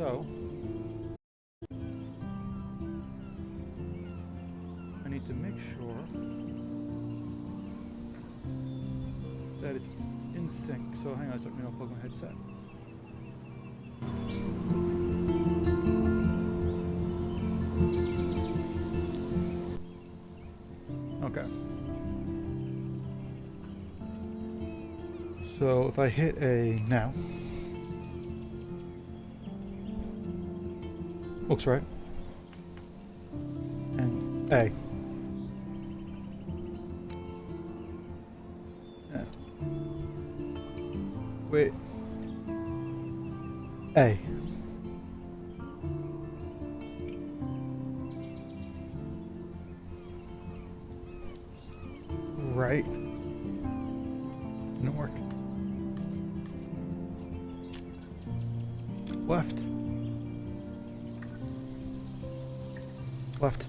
So I need to make sure that it's in sync. So hang on a second, I'll plug my headset. Okay. So if I hit A now, looks right, and A. Yeah. Wait. A. Right. Didn't work. Left. Left.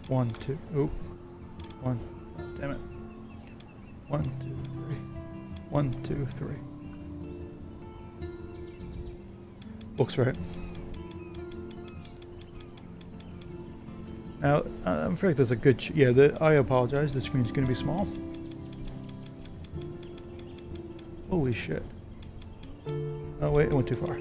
One, two. Oop. One. Damn it. 1, 2, 3. 1, 2, 3. Looks right. Now, I'm afraid there's a good... I apologize. The screen's going to be small. Holy shit. Oh, wait. It went too far.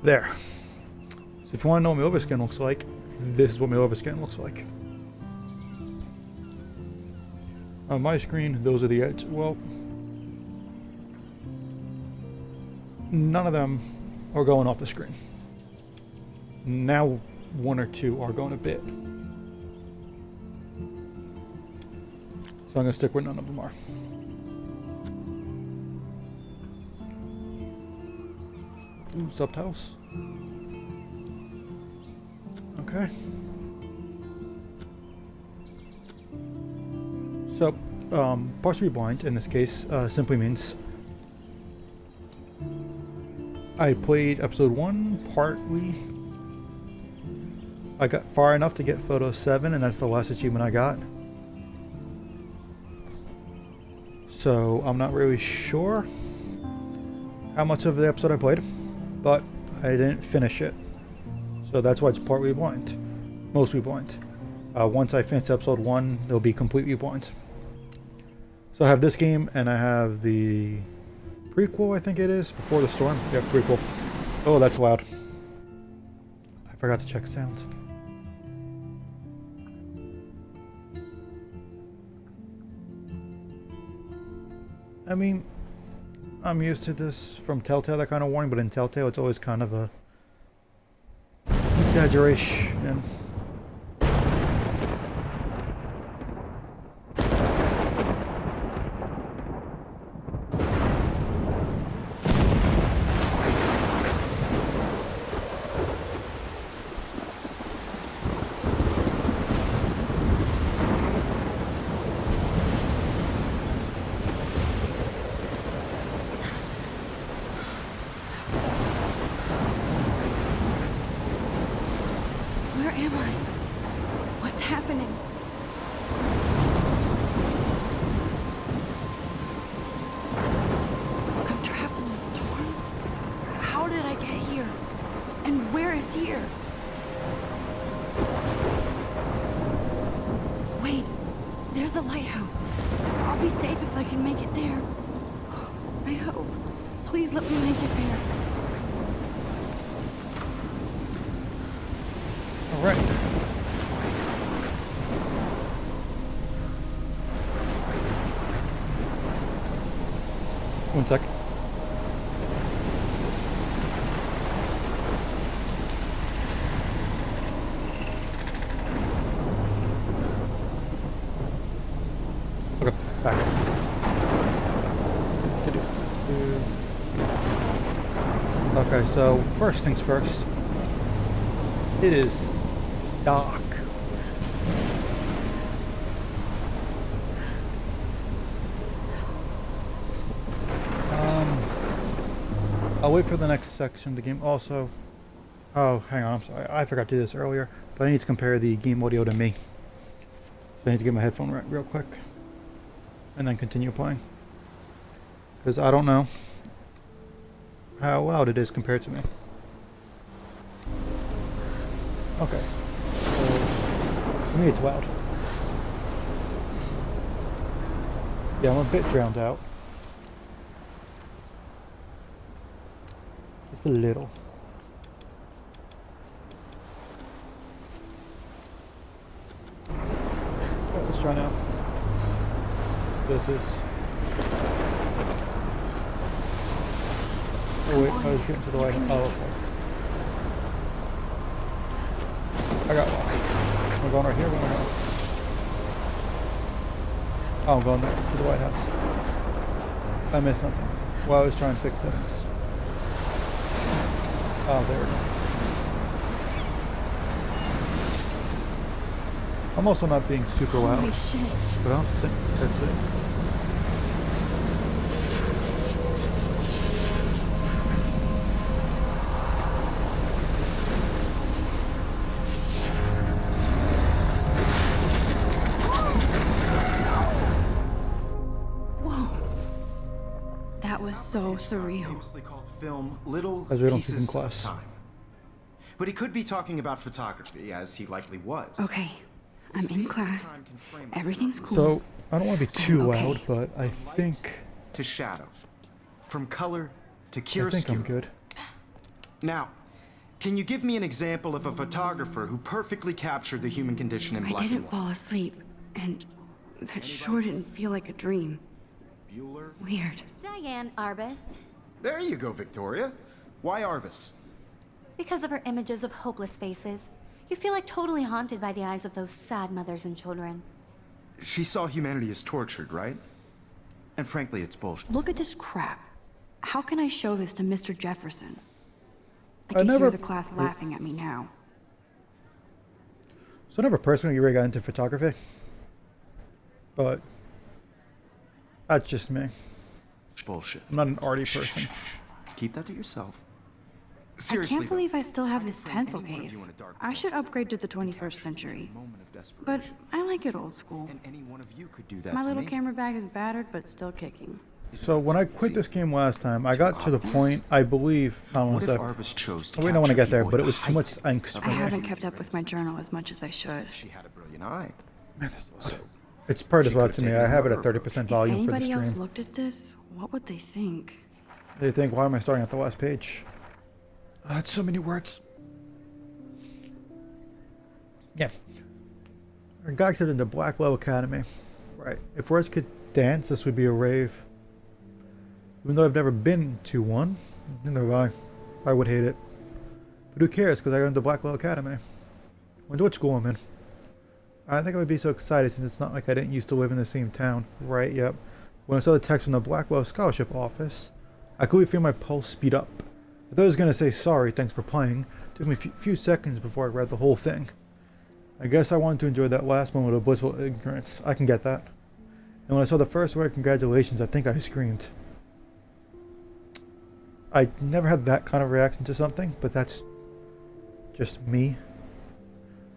There. So if you want to know what my overscan looks like, this is what my overscan looks like. On my screen, those are the edges. Well, none of them are going off the screen. Now, one or two are going a bit. So I'm going to stick with none of them are. Ooh, subtitles. Okay. So, partially blind in this case simply means I played episode 1 partly. I got far enough to get photo 7, and that's the last achievement I got. So I'm not really sure how much of the episode I played, but I didn't finish it. So that's why it's partly blind. Mostly blind. Once I finish episode 1, it'll be completely blind. So I have this game, and I have the prequel, I think it is, Before the Storm. Yeah, prequel. Oh, that's loud. I forgot to check sound. I mean, I'm used to this from Telltale, that kind of warning, but in Telltale it's always kind of a exaggeration. One sec. Okay, back. Okay, so first things first. It is dark. I'll wait for the next section of the game. Also, Oh, hang on, I'm sorry. I forgot to do this earlier, but I need to compare the game audio to me. So I need to get my headphone right real quick. And then continue playing. Because I don't know how loud it is compared to me. Okay. So, for me it's loud. Yeah, I'm a bit drowned out. Just a little. Alright, let's try now. This is... Oh wait, I was getting to the light. Oh, okay. I got lost. We're going right here, we're going right here. Oh, I'm going there, to the White House. I missed something. Well, I was trying to fix settings. Oh, there we go. I'm also not being super loud. Holy shit. But I don't think that's it. That was so surreal. Famously called film Little As we don't speak in Pieces class. of Time. But he could be talking about photography, as he likely was. Okay, I'm in class. Everything's cool. So, I don't want to be too Okay. loud, but I think... To shadow. From color to I chiaroscuro. think I'm good. Now, can you give me an example of a photographer who perfectly captured the human condition in I black didn't and white? fall asleep, and that sure didn't feel like a dream. Bueller? Weird. Diane Arbus. There you go, Victoria. Why Arbus? Because of her images of hopeless faces, you feel like totally haunted by the eyes of those sad mothers and children. She saw humanity as tortured, right? And frankly, it's bullshit. Look at this crap. How can I show this to Mr. Jefferson? I I can never- hear the class laughing at me now. So I never personally really got into photography. But... that's just me. Bullshit. I'm not an arty person. Keep that to yourself. I Seriously, can't believe I still have I this can think pencil any one of case. you in a dark I should place upgrade to the could capture 21st century. a moment of But desperation. I like it old school. And any one of you could do that My to little me. camera bag is battered, but still kicking. So when I quit this game last time, I got to the point, I believe, how long What was if that? Arbus chose to I really don't want to capture get there, the but it was too much height angst of for I me. haven't kept up with my journal as much as I should. She had a brilliant eye. Man, that's loud. So, It's part as she well could've to me. taken I have it more at 30% If volume for the anybody else stream. looked at this, what would they think? They think, why am I starting at the last page? Oh, that's so many words. Yeah. I got accepted into Blackwell Academy. Right. If words could dance, this would be a rave. Even though I've never been to one, neither have I. I would hate it. But who cares, because I got into Blackwell Academy. I wonder what school I'm in. I think I would be so excited since it's not like I didn't used to live in the same town. Right, yep. When I saw the text from the Blackwell Scholarship Office, I could feel my pulse speed up. I thought I was going to say sorry, thanks for playing. It took me a few seconds before I read the whole thing. I guess I wanted to enjoy that last moment of blissful ignorance. I can get that. And when I saw the first word, congratulations, I think I screamed. I never had that kind of reaction to something, but that's just me.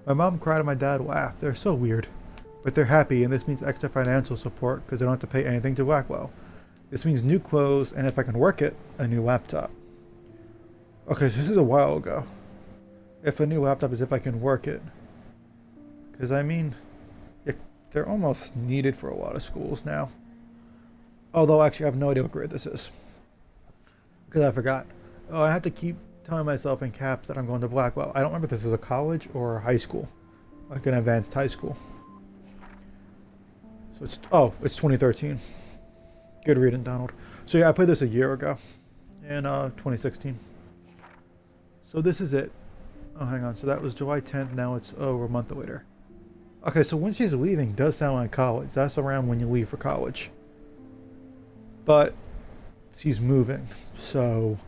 My mom cried and my dad laughed. They're so weird. But they're happy, and this means extra financial support because they don't have to pay anything to Blackwell. This means new clothes, and if I can work it, a new laptop. Okay, so this is a while ago. If a new laptop is if I can work it. Because, I mean, they're almost needed for a lot of schools now. Although, actually, I have no idea what grade this is. Because I forgot. Oh, I have to keep telling myself in caps that I'm going to Blackwell. I don't remember if this is a college or a high school. Like an advanced high school. So it's, oh, it's 2013. Good reading, Donald. So yeah, I played this a year ago. In 2016. So this is it. Oh, hang on. So that was July 10th. Now it's over a month later. Okay, so when she's leaving does sound like college. That's around when you leave for college. But she's moving. So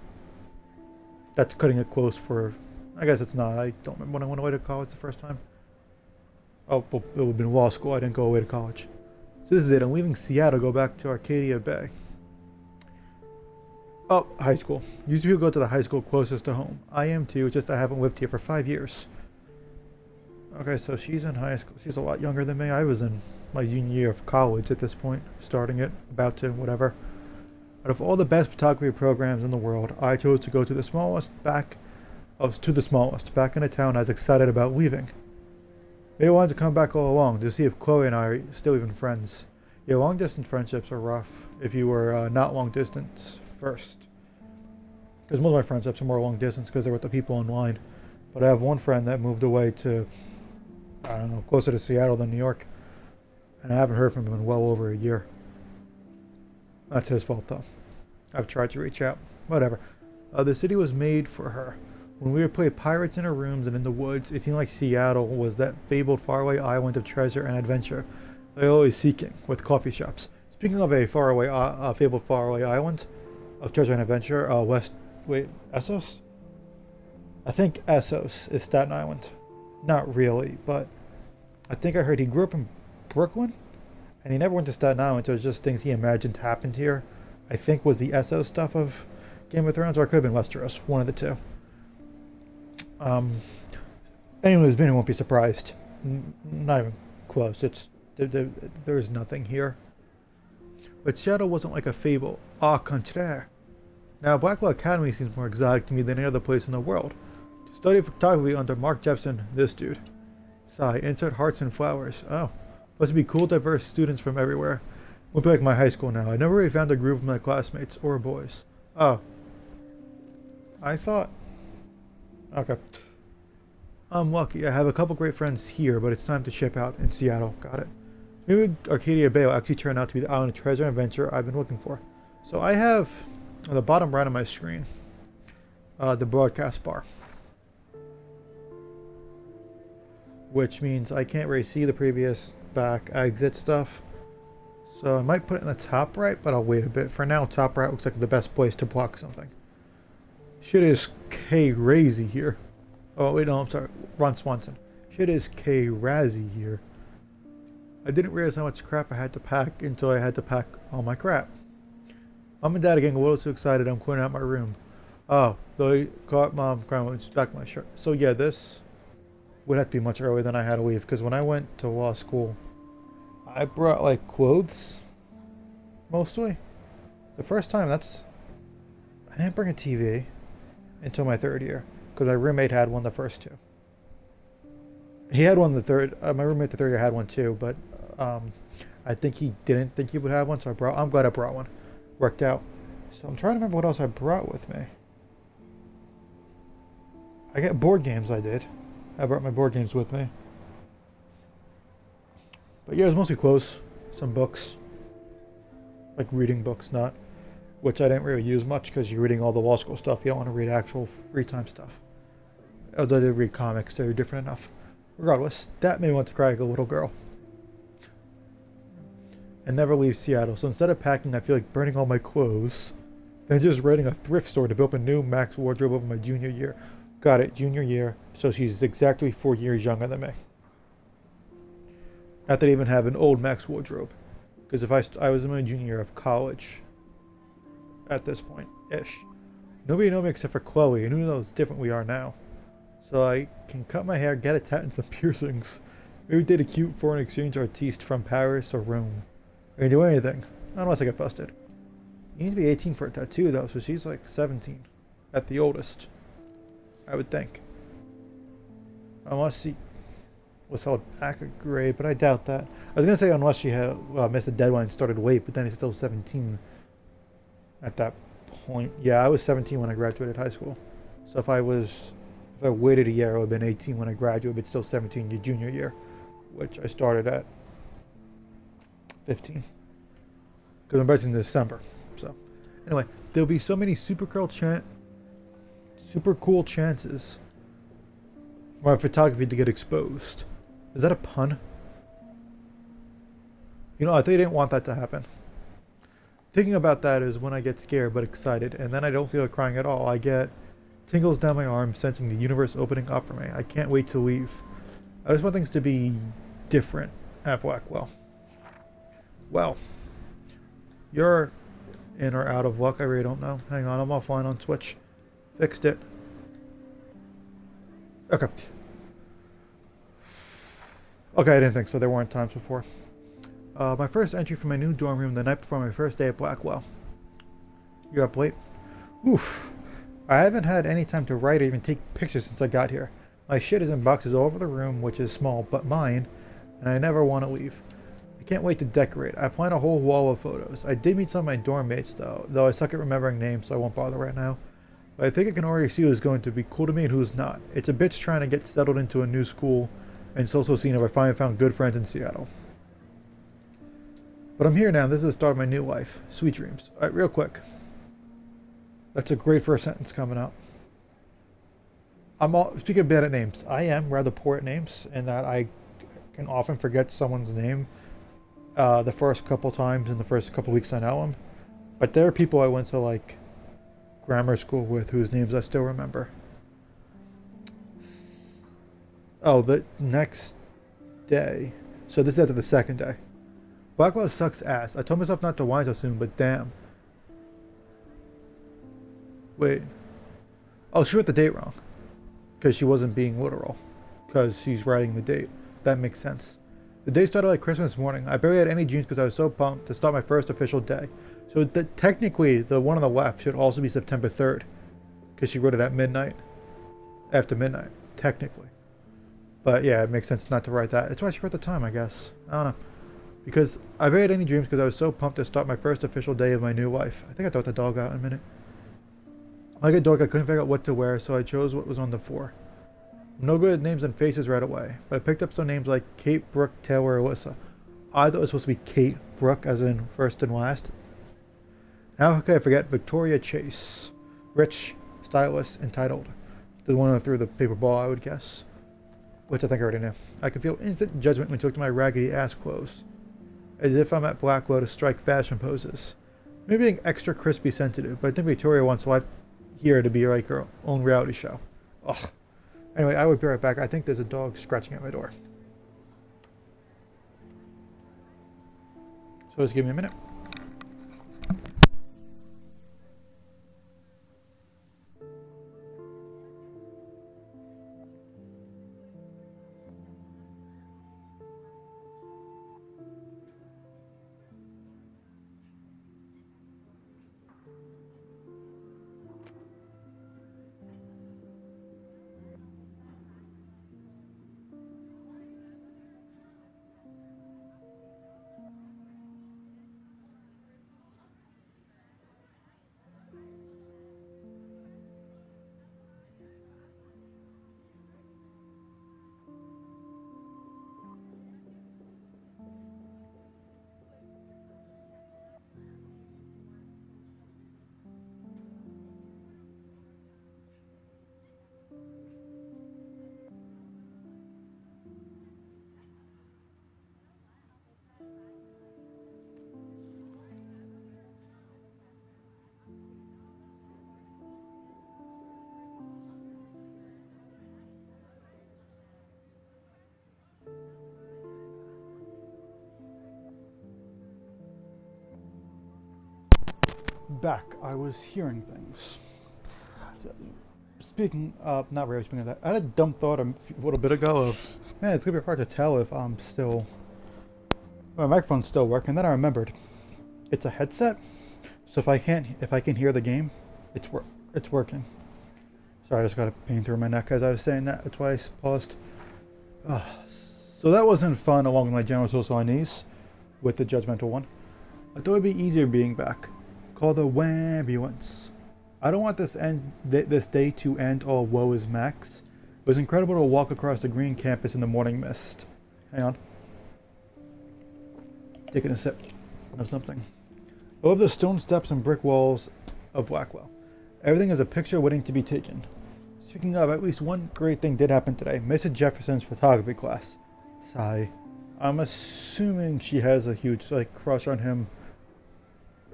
that's cutting it close for... I guess it's not. I don't remember when I went away to college the first time. Oh, well, it would have been law school. I didn't go away to college. So this is it. I'm leaving Seattle to go back to Arcadia Bay. Oh, high school. Usually people go to the high school closest to home. I am too, just I haven't lived here for 5 years. Okay, so she's in high school. She's a lot younger than me. I was in my junior year of college at this point, starting it, about to, whatever. Out of all the best photography programs in the world, I chose to go to the smallest back in a town I was excited about leaving. Maybe I wanted to come back all along to see if Chloe and I are still even friends. Yeah, long distance friendships are rough if you were not long distance first. Because most of my friendships are more long distance because they're with the people online. But I have one friend that moved away to, I don't know, closer to Seattle than New York. And I haven't heard from him in well over a year. That's his fault though. I've tried to reach out. Whatever. The city was made for her. When we would play pirates in our rooms and in the woods, it seemed like Seattle was that fabled faraway island of treasure and adventure they're always seeking, with coffee shops. Speaking of a fabled faraway island of treasure and adventure, Essos? I think Essos is Staten Island. Not really, but I think I heard he grew up in Brooklyn, and he never went to Staten Island, so it's just things he imagined happened here. I think was the Essos stuff of Game of Thrones, or it could have been Westeros, one of the two. Anyone who's been here won't be surprised. Not even close. There's nothing here. But Seattle wasn't like a fable. Au contraire. Now, Blackwell Academy seems more exotic to me than any other place in the world. To study photography under Mark Jepson, this dude. Sigh, insert hearts and flowers. Oh, must be cool, diverse students from everywhere. Won't be like my high school now. I never really found a group of my classmates or boys. Oh. I thought... Okay. I'm lucky. I have a couple great friends here, but it's time to ship out in Seattle. Got it. Maybe Arcadia Bay will actually turn out to be the island of treasure and adventure I've been looking for. So I have, on the bottom right of my screen, the broadcast bar. Which means I can't really see the previous back exit stuff. So I might put it in the top right, but I'll wait a bit. For now, top right looks like the best place to block something. Shit is crazy here. Oh, wait, no, I'm sorry. Ron Swanson. Shit is crazy here. I didn't realize how much crap I had to pack until I had to pack all my crap. Mom and Dad are getting a little too excited. I'm clearing out my room. Oh, they caught Mom crying when she back my shirt. So yeah, this would have to be much earlier than I had to leave, because when I went to law school, I brought like clothes, mostly. The first time, I didn't bring a TV until my third year, because my roommate had one the first two. He had one the third, my roommate the third year had one too, but I think he didn't think he would have one, so I'm glad I brought one. Worked out. So I'm trying to remember what else I brought with me. I got board games, I did. I brought my board games with me. But yeah, it was mostly clothes, some books. Like reading books, not. Which I didn't really use much because you're reading all the law school stuff. You don't want to read actual free time stuff. Although I did read comics, they're different enough. Regardless, that made me want to cry like a little girl. And never leave Seattle, so instead of packing, I feel like burning all my clothes. Then just renting a thrift store to build a new max wardrobe over my junior year. Got it, junior year. So she's exactly 4 years younger than me. Not that I even have an old max wardrobe. Because if I was in my junior year of college, at this point, ish. Nobody knew me except for Chloe, and who knows how different we are now. So I can cut my hair, get a tat, and some piercings. Maybe date a cute foreign exchange artiste from Paris or Rome. I can do anything, not unless I get busted. You need to be 18 for a tattoo though, so she's like 17 at the oldest, I would think. Unless she was held back a grade, but I doubt that. I was gonna say unless she had missed the deadline and started late, but then it's still 17 at that point. Yeah, I was 17 when I graduated high school. So if I waited a year, I would have been 18 when I graduated, but still 17 your junior year, which I started at 15. Because I'm based in December. So anyway, there'll be so many super cool chances for my photography to get exposed. Is that a pun? You know, I think I didn't want that to happen. Thinking about that is when I get scared but excited, and then I don't feel like crying at all. I get tingles down my arm, sensing the universe opening up for me. I can't wait to leave. I just want things to be different at Blackwell. Well, you're in or out of luck. I really don't know. Hang on, I'm offline on Switch. Fixed it. Okay. Okay, I didn't think so. There weren't times before. My first entry from my new dorm room the night before my first day at Blackwell. You're up late? Oof. I haven't had any time to write or even take pictures since I got here. My shit is in boxes all over the room, which is small, but mine, and I never want to leave. I can't wait to decorate. I plan a whole wall of photos. I did meet some of my dorm mates, though I suck at remembering names, so I won't bother right now. But I think I can already see who's going to be cool to me and who's not. It's a bitch trying to get settled into a new school, and it's also seeing if I finally found good friends in Seattle. But I'm here now, and this is the start of my new life. Sweet dreams. Alright, real quick. That's a great first sentence coming out. Speaking of bad at names, I am rather poor at names, in that I can often forget someone's name the first couple times in the first couple weeks I know them. But there are people I went to, like, grammar school with whose names I still remember. Oh, the next day. So this is after the second day. Blackwell sucks ass. I told myself not to whine so soon, but damn. Wait. Oh, she wrote the date wrong. Because she wasn't being literal. Because she's writing the date. That makes sense. The day started like Christmas morning. I barely had any dreams because I was so pumped to start my first official day. So technically, the one on the left should also be September 3rd. Because she wrote it at midnight. After midnight. Technically. But yeah, it makes sense not to write that. It's why she wrote the time, I guess. I don't know. Because I barely had any dreams because I was so pumped to start my first official day of my new life. I think I thought the dog out in a minute. Like a dog, I couldn't figure out what to wear, so I chose what was on the floor. I'm no good at names and faces right away, but I picked up some names like Kate, Brooke, Taylor, Alyssa. I thought it was supposed to be Kate, Brooke, as in first and last. How could I forget Victoria Chase? Rich, stylish, entitled. The one who threw the paper ball, I would guess. Which I think I already knew. I could feel instant judgment when she looked at my raggedy ass clothes. As if I'm at Blackwell to strike fashion poses. Maybe being extra crispy sensitive, but I think Victoria wants life here to be like her own reality show. Ugh. Anyway, I will be right back. I think there's a dog scratching at my door. So just give me a minute. Back, I was hearing things. Speaking of, not really speaking of that, I had a dumb thought a little bit ago of, man, it's gonna be hard to tell if I'm still, my microphone's still working. Then I remembered, it's a headset, so if I can hear the game, it's working. Sorry, I just got a pain through my neck as I was saying that. That's why I paused. So that wasn't fun along my general social unease with the judgmental one. I thought it'd be easier being back. Call the ambulance. I don't want this day to end all woe is Max. It was incredible to walk across the green campus in the morning mist. Hang on. Taking a sip of something. I love the stone steps and brick walls of Blackwell. Everything is a picture waiting to be taken. Speaking of, at least one great thing did happen today. Mrs. Jefferson's photography class. Sigh. I'm assuming she has a huge crush on him.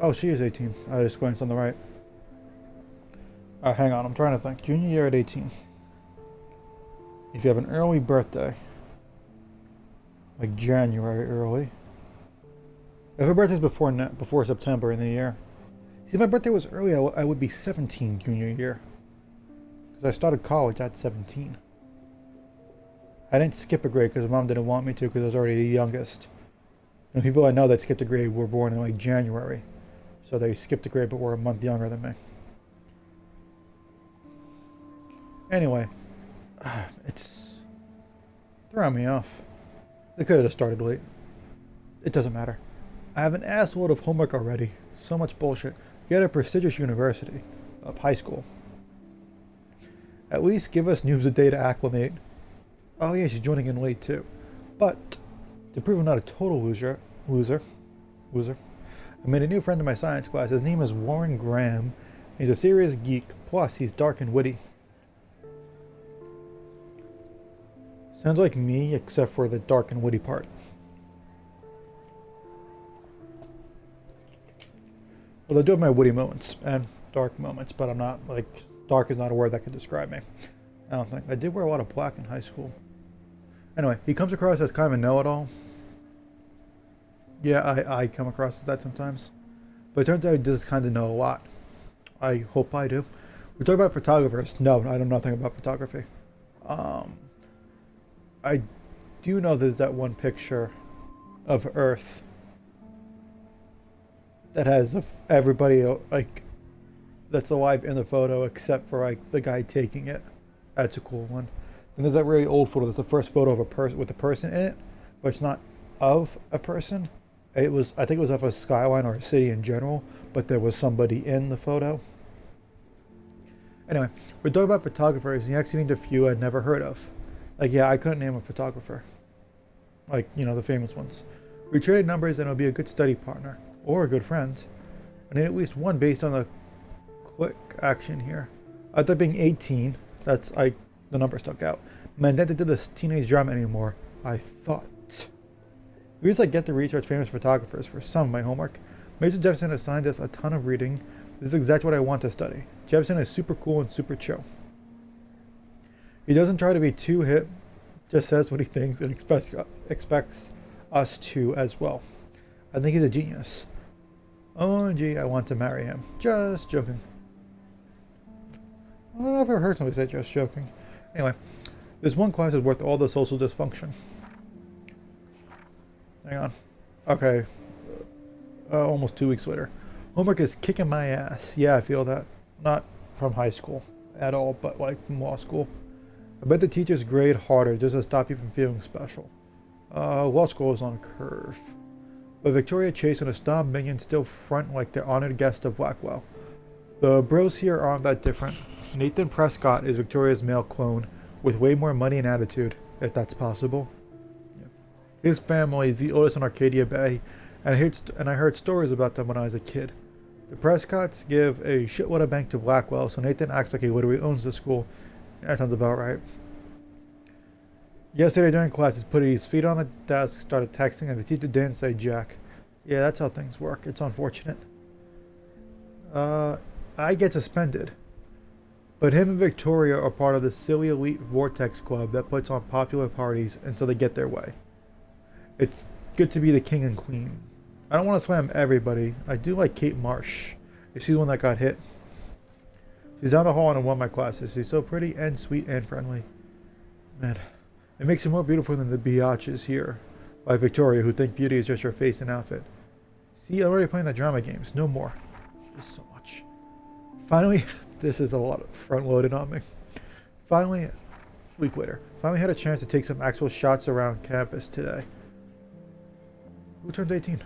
Oh, she is 18. I just glanced on the right. Hang on, I'm trying to think. Junior year at 18. If you have an early birthday, like January early. If her birthday's before September in the year, See, my birthday was early. I would be 17 junior year. Because I started college at 17. I didn't skip a grade because mom didn't want me to because I was already the youngest. And people I know that skipped a grade were born in like January. So they skipped a grade but were a month younger than me. Anyway, it's throwing me off. They could have just started late. It doesn't matter. I have an assload of homework already. So much bullshit. Get a prestigious university. Of high school. At least give us news a day to acclimate. Oh yeah, she's joining in late too. But, to prove I'm not a total loser, I made a new friend in my science class. His name is Warren Graham. He's a serious geek, plus he's dark and witty. Sounds like me, except for the dark and witty part. Well, I do have my witty moments and dark moments, but I'm not, like, dark is not a word that can describe me. I don't think. I did wear a lot of black in high school. Anyway, he comes across as kind of a know-it-all. Yeah, I come across as that sometimes. But it turns out he does kind of know a lot. I hope I do. We talk about photographers. No, I know nothing about photography. I do know there's that one picture of Earth that has everybody like that's alive in the photo except for like the guy taking it. That's a cool one. And there's that really old photo. That's the first photo of a person with a person in it, but it's not of a person. It was, I think it was of a skyline or a city in general, but there was somebody in the photo. Anyway, we're talking about photographers, and he actually named a few I'd never heard of. Like, yeah, I couldn't name a photographer. Like, you know, the famous ones. We traded numbers, and it'll be a good study partner, or a good friend. I need at least one based on the quick action here. After being 18, that's, the number stuck out. My intent to do this teenage drama anymore, I thought. We just get to research famous photographers for some of my homework. Mr. Jefferson assigned us a ton of reading. This is exactly what I want to study. Jefferson is super cool and super chill. He doesn't try to be too hip, just says what he thinks and expects us to as well. I think he's a genius. Oh gee, I want to marry him. Just joking. I don't know if I've ever heard somebody say just joking. Anyway, this one class is worth all the social dysfunction. Hang on. Okay. Almost 2 weeks later. Homework is kicking my ass. Yeah, I feel that. Not from high school at all, but like from law school. I bet the teachers grade harder just to stop you from feeling special. Law school is on a curve. But Victoria Chase and a snob minion still front like the honored guest of Blackwell. The bros here aren't that different. Nathan Prescott is Victoria's male clone, with way more money and attitude, if that's possible. His family is the oldest in Arcadia Bay, and I heard stories about them when I was a kid. The Prescotts give a shitload of bank to Blackwell, so Nathan acts like he literally owns the school. That sounds about right. Yesterday during class, he put his feet on the desk, started texting, and the teacher didn't say jack. Yeah, that's how things work. It's unfortunate. I get suspended. But him and Victoria are part of the silly elite Vortex Club that puts on popular parties, and so they get their way. It's good to be the king and queen. I don't want to slam everybody. I do like Kate Marsh. She's the one that got hit. She's down the hall in one of my classes. She's so pretty and sweet and friendly. Man, it makes her more beautiful than the biatches here by Victoria, who think beauty is just her face and outfit. See, I'm already playing the drama games. No more. There's so much. Finally, this is a lot of front-loaded on me. Finally, a week later, finally had a chance to take some actual shots around campus today. Who turned 18?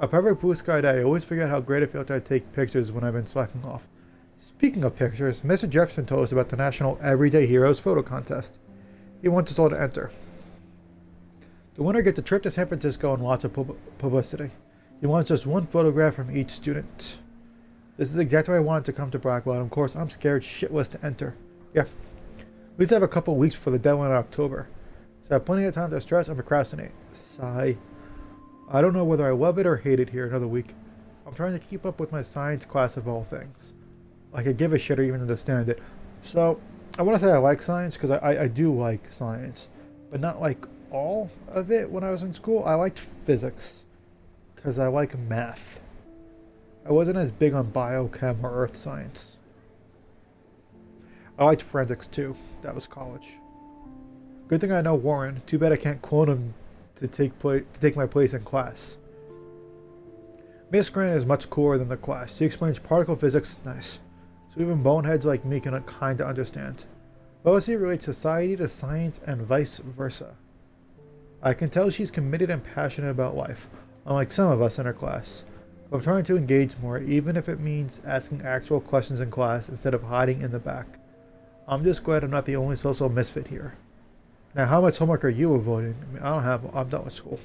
A perfect blue sky day. I always forget how great it felt to take pictures when I've been slacking off. Speaking of pictures, Mr. Jefferson told us about the National Everyday Heroes photo contest. He wants us all to enter. The winner gets a trip to San Francisco and lots of publicity. He wants just one photograph from each student. This is exactly why I wanted to come to Blackwell, and of course I'm scared shitless to enter. Yeah. We just have a couple weeks before the deadline in October, so I have plenty of time to stress and procrastinate. Sigh. I don't know whether I love it or hate it here another week. I'm trying to keep up with my science class of all things. Like I give a shit or even understand it. So, I want to say I like science, because I do like science. But not like all of it when I was in school. I liked physics, because I like math. I wasn't as big on biochem or earth science. I liked forensics too. That was college. Good thing I know Warren. Too bad I can't clone him to take my place in class. Miss Grant is much cooler than the class. She explains particle physics nice, so even boneheads like me can kinda understand. Policy relates society to science and vice versa. I can tell she's committed and passionate about life, unlike some of us in her class. I'm trying to engage more, even if it means asking actual questions in class instead of hiding in the back. I'm just glad I'm not the only social misfit here. Now, how much homework are you avoiding? I mean, I'm done with school.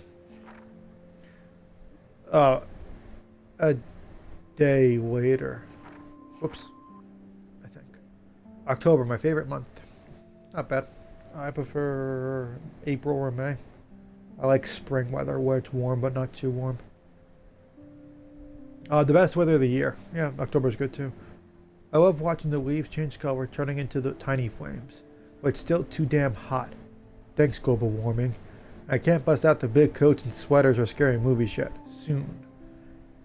A day later. Whoops. I think. October, my favorite month. Not bad. I prefer April or May. I like spring weather where it's warm but not too warm. The best weather of the year. Yeah, October's good too. I love watching the leaves change color, turning into the tiny flames. But it's still too damn hot. Thanks, global warming. I can't bust out the big coats and sweaters or scary movies yet. Soon.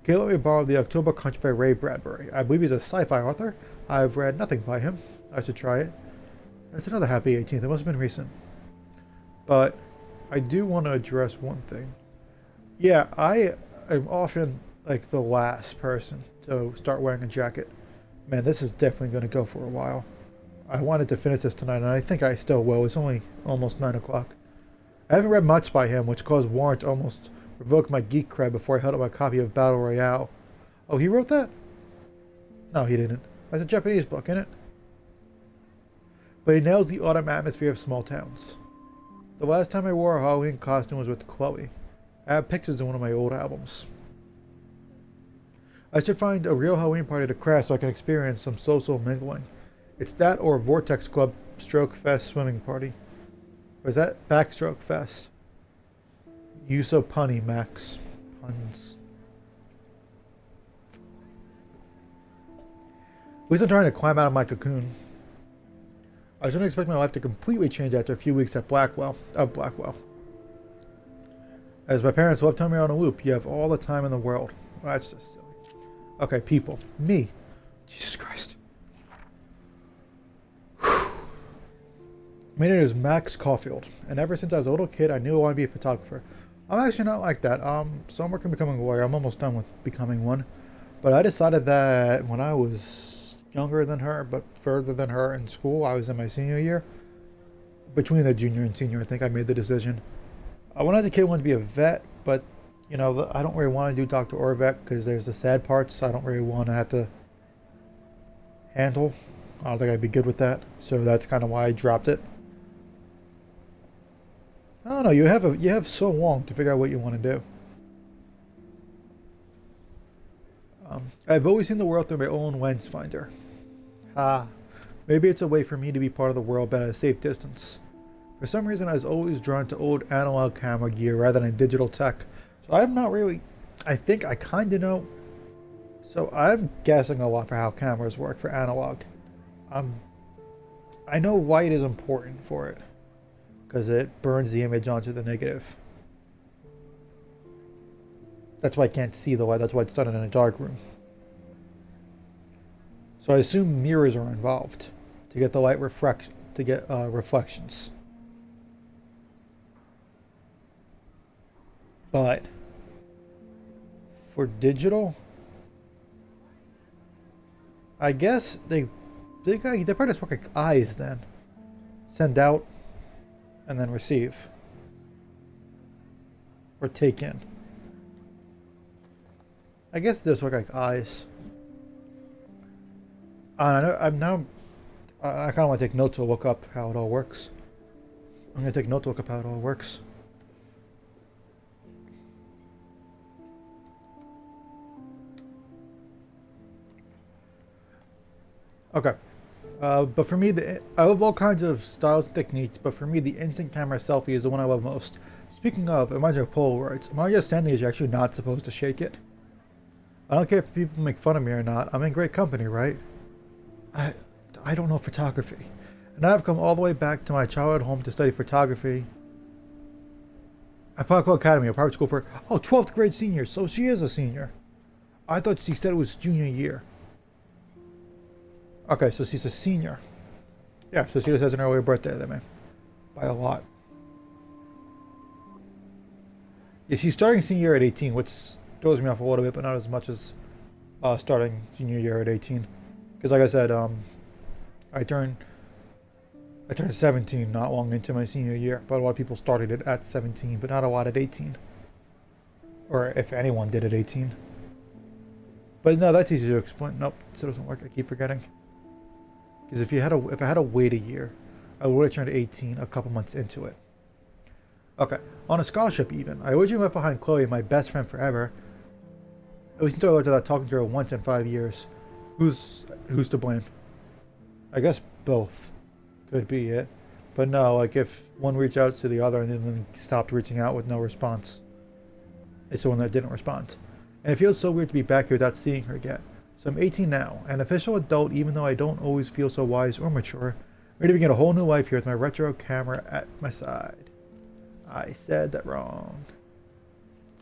Okay, let me borrow The October Crunch by Ray Bradbury. I believe he's a sci-fi author. I've read nothing by him. I should try it. That's another happy 18th. It must have been recent. But I do want to address one thing. Yeah, I am often like the last person to start wearing a jacket. Man, this is definitely going to go for a while. I wanted to finish this tonight, and I think I still will. It's only almost 9 o'clock. I haven't read much by him, which caused Warren to almost revoke my geek cred before I held up my copy of Battle Royale. Oh, he wrote that? No, he didn't. That's a Japanese book, isn't it? But he nails the autumn atmosphere of small towns. The last time I wore a Halloween costume was with Chloe. I have pictures in one of my old albums. I should find a real Halloween party to crash so I can experience some social mingling. It's that or Vortex Club Stroke Fest swimming party. Or is that Backstroke Fest? You so punny, Max. Puns. At least I'm trying to climb out of my cocoon. I shouldn't expect my life to completely change after a few weeks at Blackwell. As my parents love telling me on a loop, you have all the time in the world. Well, that's just silly. Okay, people. Me. Jesus Christ. My name is Max Caulfield, and ever since I was a little kid, I knew I wanted to be a photographer. I'm actually not like that. So I'm working on becoming a lawyer. I'm almost done with becoming one. But I decided that when I was younger than her, but further than her in school, I was in my senior year. Between the junior and senior, I think I made the decision. When I was a kid, I wanted to be a vet, but, you know, I don't really want to do doctor or vet because there's the sad parts I don't really want to have to handle. I don't think I'd be good with that. So that's kind of why I dropped it. I don't know, you have so long to figure out what you want to do. I've always seen the world through my own lens finder. Maybe it's a way for me to be part of the world but at a safe distance. For some reason I was always drawn to old analog camera gear rather than digital tech. So I'm not really, I think I kinda know. So I'm guessing a lot for how cameras work for analog. I know light is important for it, because it burns the image onto the negative. That's why I can't see the light, that's why it's done in a dark room. So I assume mirrors are involved to get the light reflections. But for digital, I guess they probably just work like eyes then. Send out and then receive. Or take in. I guess they just work like eyes. I kind of want to take notes to look up how it all works. I'm going to take notes to look up how it all works. Okay. But for me, I love all kinds of styles and techniques, but for me, the instant camera selfie is the one I love most. Speaking of, it reminds me of Polaroids. My understanding is you're actually not supposed to shake it. I don't care if people make fun of me or not. I'm in great company, right? I don't know photography. And I've come all the way back to my childhood home to study photography at Parkville Academy, a private school for, 12th grade seniors, so she is a senior. I thought she said it was junior year. Okay, so she's a senior. Yeah, so she just has an earlier birthday than me. By a lot. Yeah, she's starting senior year at 18, which throws me off a little bit, but not as much as starting junior year at 18. Because like I said, I turned 17 not long into my senior year, but a lot of people started it at 17, but not a lot at 18. Or if anyone did at 18. But no, that's easy to explain. Nope, it doesn't work. I keep forgetting. Because if I had to wait a year, I would have turned 18 a couple months into it. Okay, on a scholarship even. I originally left behind Chloe, my best friend forever. At least until I started talking to her once in 5 years. Who's to blame? I guess both could be it. But no, like if one reached out to the other and then stopped reaching out with no response. It's the one that didn't respond. And it feels so weird to be back here without seeing her again. So I'm 18 now, an official adult even though I don't always feel so wise or mature. Ready to begin a whole new life here with my retro camera at my side. I said that wrong.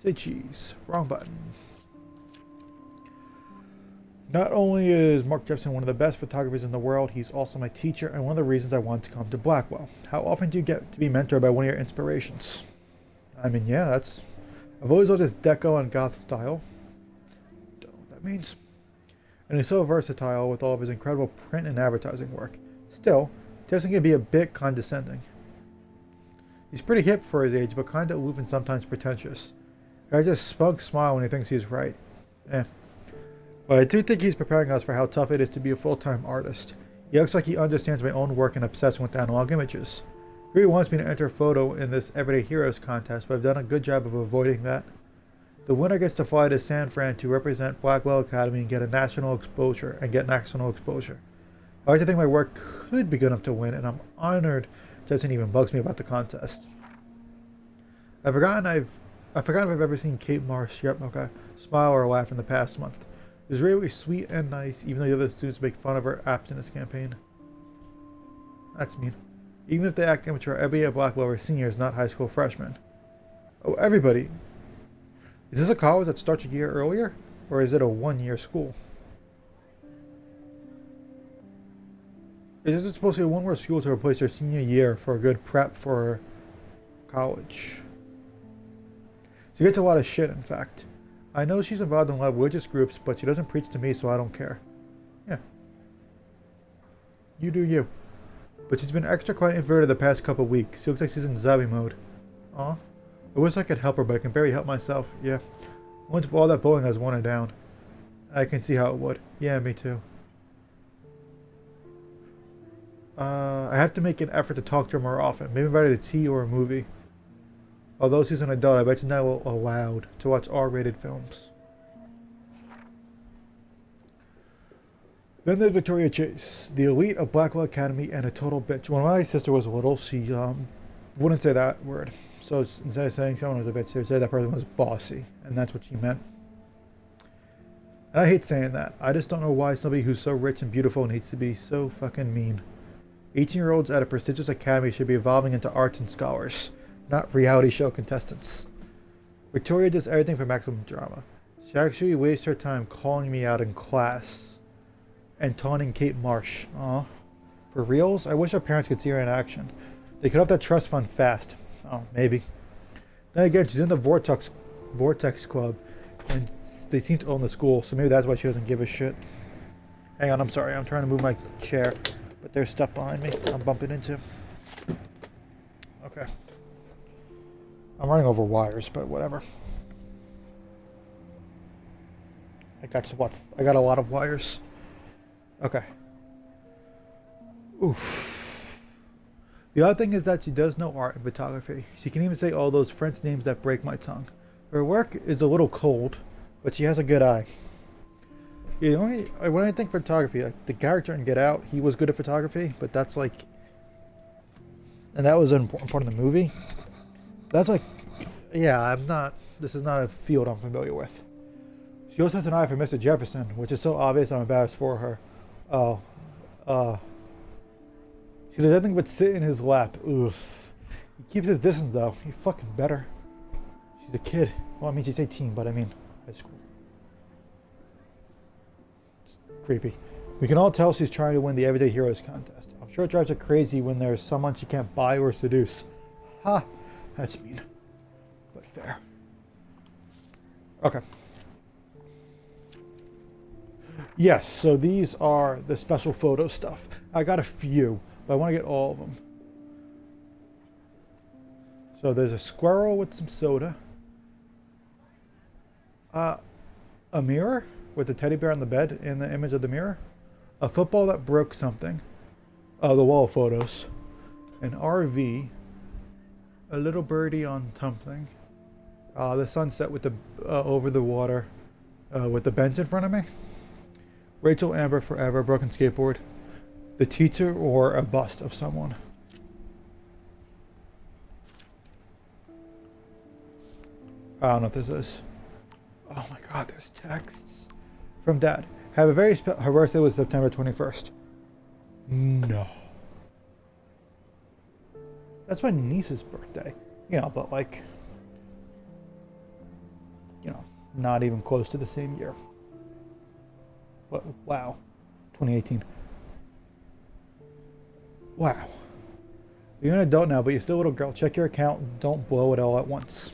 Say cheese. Wrong button. Not only is Mark Jefferson one of the best photographers in the world, he's also my teacher and one of the reasons I wanted to come to Blackwell. How often do you get to be mentored by one of your inspirations? I mean, yeah, I've always loved his deco and goth style. Don't know what that means. And he's so versatile with all of his incredible print and advertising work. Still, Jefferson can be a bit condescending. He's pretty hip for his age, but kinda aloof and sometimes pretentious. Guy just smug smile when he thinks he's right. But I do think he's preparing us for how tough it is to be a full-time artist. He looks like he understands my own work and obsessed with analog images. He really wants me to enter a photo in this Everyday Heroes contest, but I've done a good job of avoiding that. The winner gets to fly to San Fran to represent Blackwell Academy and get national exposure. I like to think my work could be good enough to win, and I'm honored Jefferson even bugs me about the contest. I've forgotten if I've ever seen Kate Marsh, smile or laugh in the past month. It was really sweet and nice, even though the other students make fun of her abstinence campaign. That's mean. Even if they act immature, everybody at Blackwell are seniors, not high school freshmen. Oh, everybody. Is this a college that starts a year earlier? Or is it a one-year school? Is this supposed to be a one-year school to replace their senior year for a good prep for college? She gets a lot of shit, in fact. I know she's involved in a lot of religious groups, but she doesn't preach to me, so I don't care. Yeah. You do you. But she's been extra quiet and introverted the past couple weeks. She looks like she's in zombie mode. Aw. I wish I could help her, but I can barely help myself. Yeah. Once all that bowling has worn her down. I can see how it would. Yeah, me too. I have to make an effort to talk to her more often. Maybe invite her to tea or a movie. Although she's an adult, I bet she's now allowed to watch R-rated films. Then there's Victoria Chase, the elite of Blackwell Academy and a total bitch. When my sister was little, she wouldn't say that word. So instead of saying someone was a bitch, she would say that person was bossy, and that's what she meant. And I hate saying that. I just don't know why somebody who's so rich and beautiful needs to be so fucking mean. 18-year-olds at a prestigious academy should be evolving into arts and scholars, not reality show contestants. Victoria does everything for maximum drama. She actually wastes her time calling me out in class and taunting Kate Marsh. Aw. For reals? I wish our parents could see her in action. They could have that trust fund fast. Oh, maybe. Then again, she's in the Vortex Club, and they seem to own the school, so maybe that's why she doesn't give a shit. Hang on, I'm sorry. I'm trying to move my chair, but there's stuff behind me I'm bumping into. Okay. I'm running over wires, but whatever. I got a lot of wires. Okay. Oof. The other thing is that she does know art and photography. She can even say all those French names that break my tongue. Her work is a little cold, but she has a good eye. You know, when I think photography, like the character in Get Out, he was good at photography, but that's like... And that was an important part of the movie. That's like... Yeah, this is not a field I'm familiar with. She also has an eye for Mr. Jefferson, which is so obvious I'm embarrassed for her. She does nothing but sit in his lap. Oof. He keeps his distance though. He fucking better. She's a kid. Well, I mean she's 18, but I mean high school. Creepy. We can all tell she's trying to win the Everyday Heroes contest. I'm sure it drives her crazy when there's someone she can't buy or seduce. Ha! That's mean. But fair. Okay. Yes, so these are the special photo stuff. I got a few, but I want to get all of them. So there's a squirrel with some soda. A mirror with the teddy bear on the bed in the image of the mirror. A football that broke something. The wall photos. An RV. A little birdie on something. The sunset with the over the water. With the bench in front of me. Rachel Amber forever. Broken skateboard. The teacher or a bust of someone. I don't know what this is. Oh my god, there's texts. From Dad. Have a very her birthday was September 21st. No. That's my niece's birthday. You know, but like, you know, not even close to the same year. But wow. 2018. Wow. You're an adult now, but you're still a little girl. Check your account. Don't blow it all at once.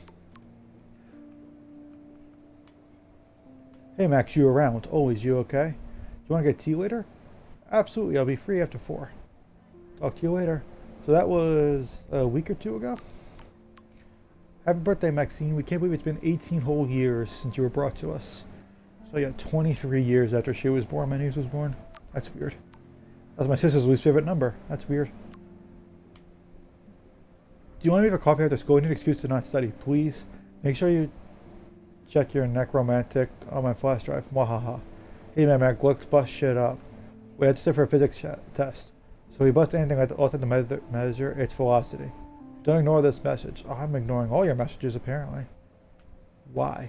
Hey Max, you around? Always, you okay? Do you want to get tea later? Absolutely, I'll be free after 4. Talk to you later. So that was a week or 2 ago. Happy birthday, Maxine. We can't believe it's been 18 whole years since you were brought to us. So yeah, 23 years after she was born, my niece was born. That's weird. That's my sister's least favorite number. That's weird. Do you want to leave a coffee after school? I need an excuse to not study. Please make sure you check your necromantic on my flash drive. Wahaha. Hey man, Mac, let's bust shit up. We had to sit for a physics test. So we bust anything outside the measure its velocity. Don't ignore this message. Oh, I'm ignoring all your messages apparently. Why?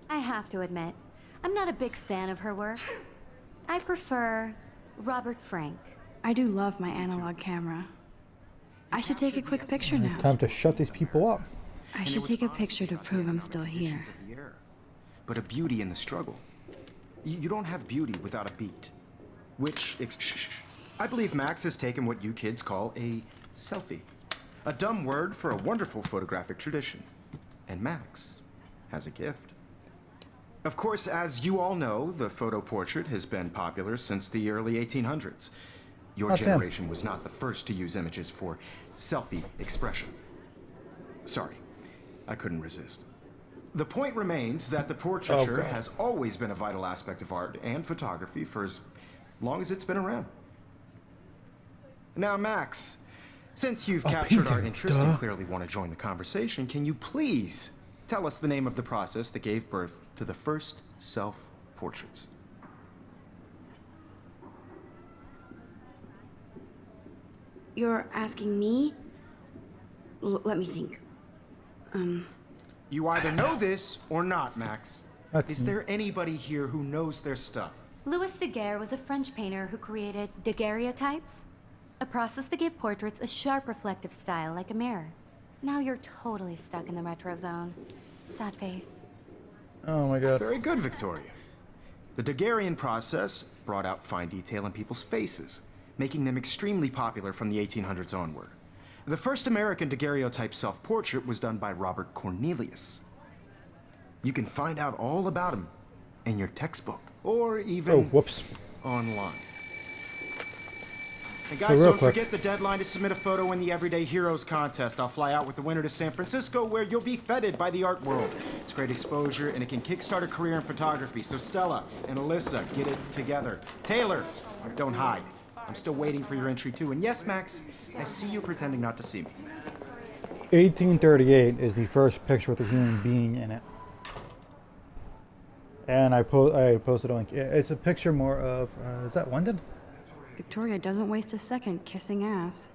I have to admit, I'm not a big fan of her work. I prefer Robert Frank. I do love my analog camera. I should take a quick picture now. Time to shut these people up. I should take a picture to prove I'm still here. But a beauty in the struggle. You don't have beauty without a beat. Which, I believe Max has taken what you kids call a selfie. A dumb word for a wonderful photographic tradition. And Max has a gift. Of course, as you all know, the photo portrait has been popular since the early 1800s. Your generation was not the first to use images for selfie expression. Sorry, I couldn't resist. The point remains that the portraiture has always been a vital aspect of art and photography for as long as it's been around. Now, Max, since you've captured our interest and clearly want to join the conversation, can you please tell us the name of the process that gave birth to the first self-portraits? You're asking me? Let me think. You either know this or not, Max. Is there anybody here who knows their stuff? Louis Daguerre was a French painter who created daguerreotypes, a process that gave portraits a sharp reflective style like a mirror. Now you're totally stuck in the retro zone. Sad face. Oh my god. Very good, Victoria. The Daguerrean process brought out fine detail in people's faces, making them extremely popular from the 1800s onward. The first American daguerreotype self-portrait was done by Robert Cornelius. You can find out all about him in your textbook, or even online. And guys, don't forget the deadline to submit a photo in the Everyday Heroes contest. I'll fly out with the winner to San Francisco, where you'll be feted by the art world. It's great exposure, and it can kickstart a career in photography. So Stella and Alyssa, get it together. Taylor, don't hide. I'm still waiting for your entry too. And yes, Max, I see you pretending not to see me. 1838 is the first picture with a human being in it. And I posted a link. It's a picture more of, is that London? Victoria doesn't waste a second kissing ass.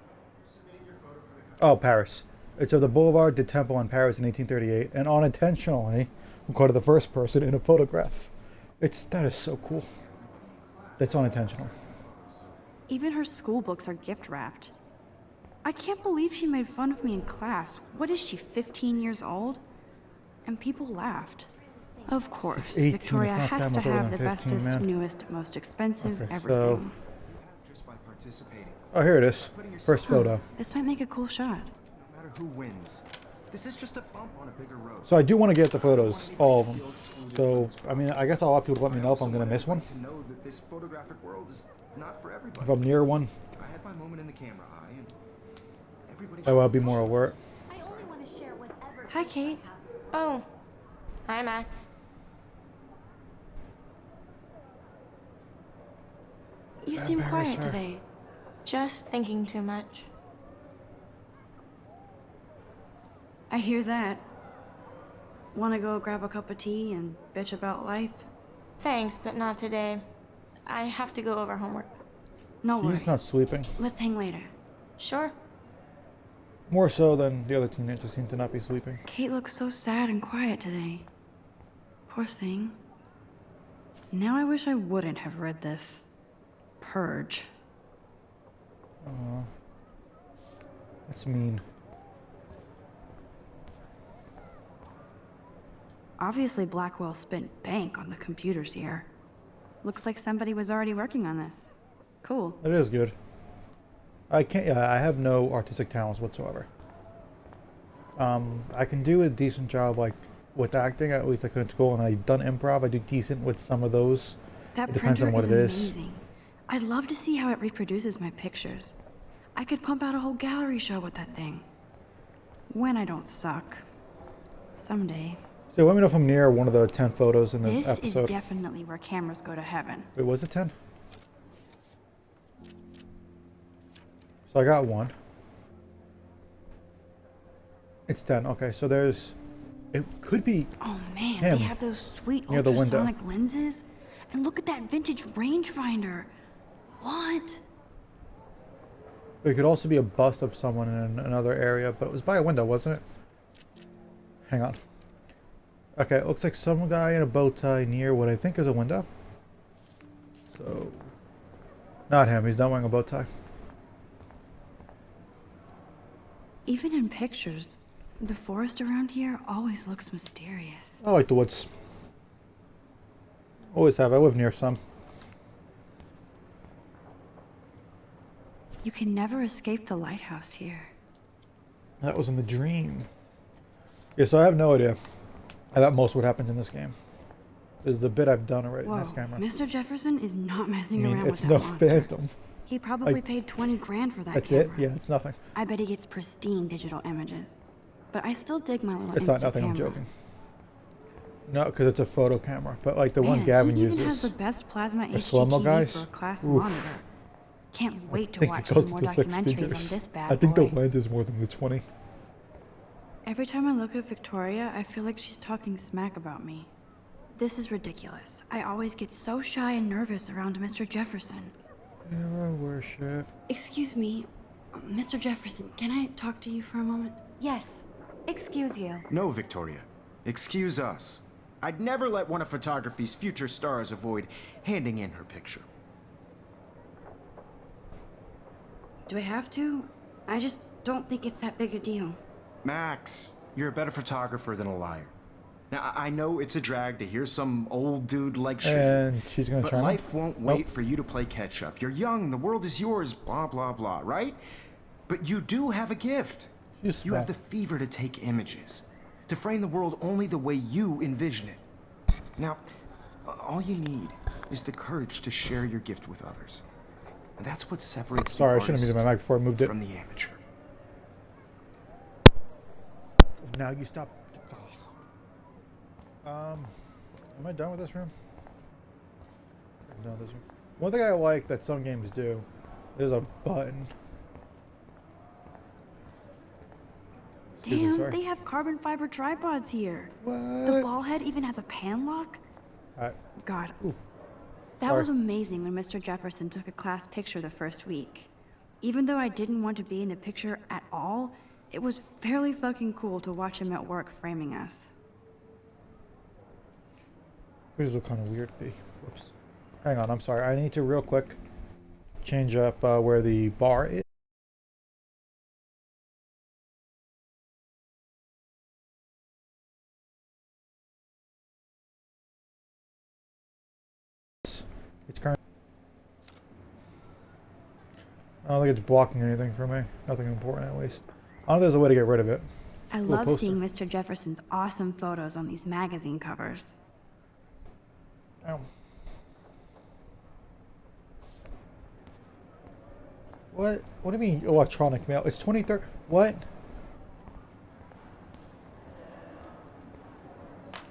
Oh, Paris. It's of the Boulevard du Temple in Paris in 1838, and unintentionally recorded the first person in a photograph. That is so cool. That's unintentional. Even her school books are gift wrapped. I can't believe she made fun of me in class. What is she, 15 years old? And people laughed. Of course, 18, Victoria it's not that has to much older have than the 15, bestest, man. newest, most expensive Okay, everything. Just by participating. Oh, here it is. First photo. This might make a cool shot. No matter who wins, this is just a bump on a bigger road. So I do want to get the photos, all of them. So, I mean, I guess I'll have people let me know if I'm going to miss one. To know that this photographic world is not for everybody. If I'm near one, I had my moment in the camera eye, and everybody. I will be more alert. I only want to share whatever. Hi, Kate. Oh, hi, Max. You seem quiet Embarrass her. today. Just thinking too much. I hear that. Want to go grab a cup of tea and bitch about life? Thanks, but not today. I have to go over homework. No worries. He's not sleeping. Let's hang later. Sure. More so than the other teenagers seem to not be sleeping. Kate looks so sad and quiet today. Poor thing. Now I wish I wouldn't have read this. Purge. Aw. That's mean. Obviously Blackwell spent bank on the computers here. Looks like somebody was already working on this. Cool. It is good. I can't. Yeah, I have no artistic talents whatsoever. I can do a decent job, like with acting. At least I could in school, and I've done improv. I do decent with some of those. That It depends printer on what is it is. amazing. I'd love to see how it reproduces my pictures. I could pump out a whole gallery show with that thing. When I don't suck. Someday. So let me know if I'm near one of the 10 photos in the This is episode. definitely where cameras go to heaven. Wait, was it 10? So I got one. It's 10. Okay, so there's. It could be. Oh man, Him. they have those sweet Near the window. ultrasonic lenses. And look at that vintage rangefinder. What? But it could also be a bust of someone in another area, but it was by a window, wasn't it? Hang on. Okay, it looks like some guy in a bow tie near what I think is a window. So. Not him, he's not wearing a bow tie. Even in pictures, the forest around here always looks mysterious. I like the woods. Always have, I live near some. You can never escape the lighthouse here. That was in the dream. Yeah, so I have no idea about most of what happens in this game. This is the bit I've done already in Whoa, this camera. Mr. Jefferson is not I messing mean, around it's with no that monster. phantom. He probably Like, paid 20 grand for that That's camera. it? Yeah, it's nothing. I bet he gets pristine digital images. But I still dig my little It's not Insta nothing, I'm camera. joking. No, because it's a photo camera. But like the one Man, Gavin he even has uses. the best plasma slow-mo HDTV guys? for a class Oof. monitor. Can't wait to I think watch it goes some more to 6 documentaries figures. on this bad I think boy. the lens is more than the 20. Every time I look at Victoria, I feel like she's talking smack about me. This is ridiculous. I always get so shy and nervous around Mr. Jefferson. Hero worship. Excuse me, Mr. Jefferson, can I talk to you for a moment? Yes. Excuse you. No, Victoria. Excuse us. I'd never let one of photography's future stars avoid handing in her picture. Do I have to? I just don't think it's that big a deal. Max, you're a better photographer than a liar. Now, I know it's a drag to hear some old dude like shit. And she's gonna But try. life won't wait Nope. for you to play catch up. You're young, the world is yours, blah, blah, blah, right? But you do have a gift. She's You have small. the fever to take images, to frame the world only the way you envision it. Now, all you need is the courage to share your gift with others. And that's what separates Sorry, I the shouldn't have artist muted my mic before I moved it. from the amateur. Now you stop. Am I done with this room? I'm done with this room. One thing I like that some games do, there's a button. Excuse me, Damn, sorry. they have carbon fiber tripods here. The What? ball head even has a pan lock. God, Ooh, that sorry. was amazing when Mr. Jefferson took a class picture the first week. Even though I didn't want to be in the picture at all, it was fairly fucking cool to watch him at work framing us. These look kind of weird. Whoops. Hang on, I'm sorry. I need to real quick change up where the bar is. I don't think it's blocking anything for me. Nothing important, at least. I don't think there's a way to get rid of it. I Cool love poster. seeing Mr. Jefferson's awesome photos on these magazine covers. Ow. What? What do you mean electronic mail? It's 23rd. What?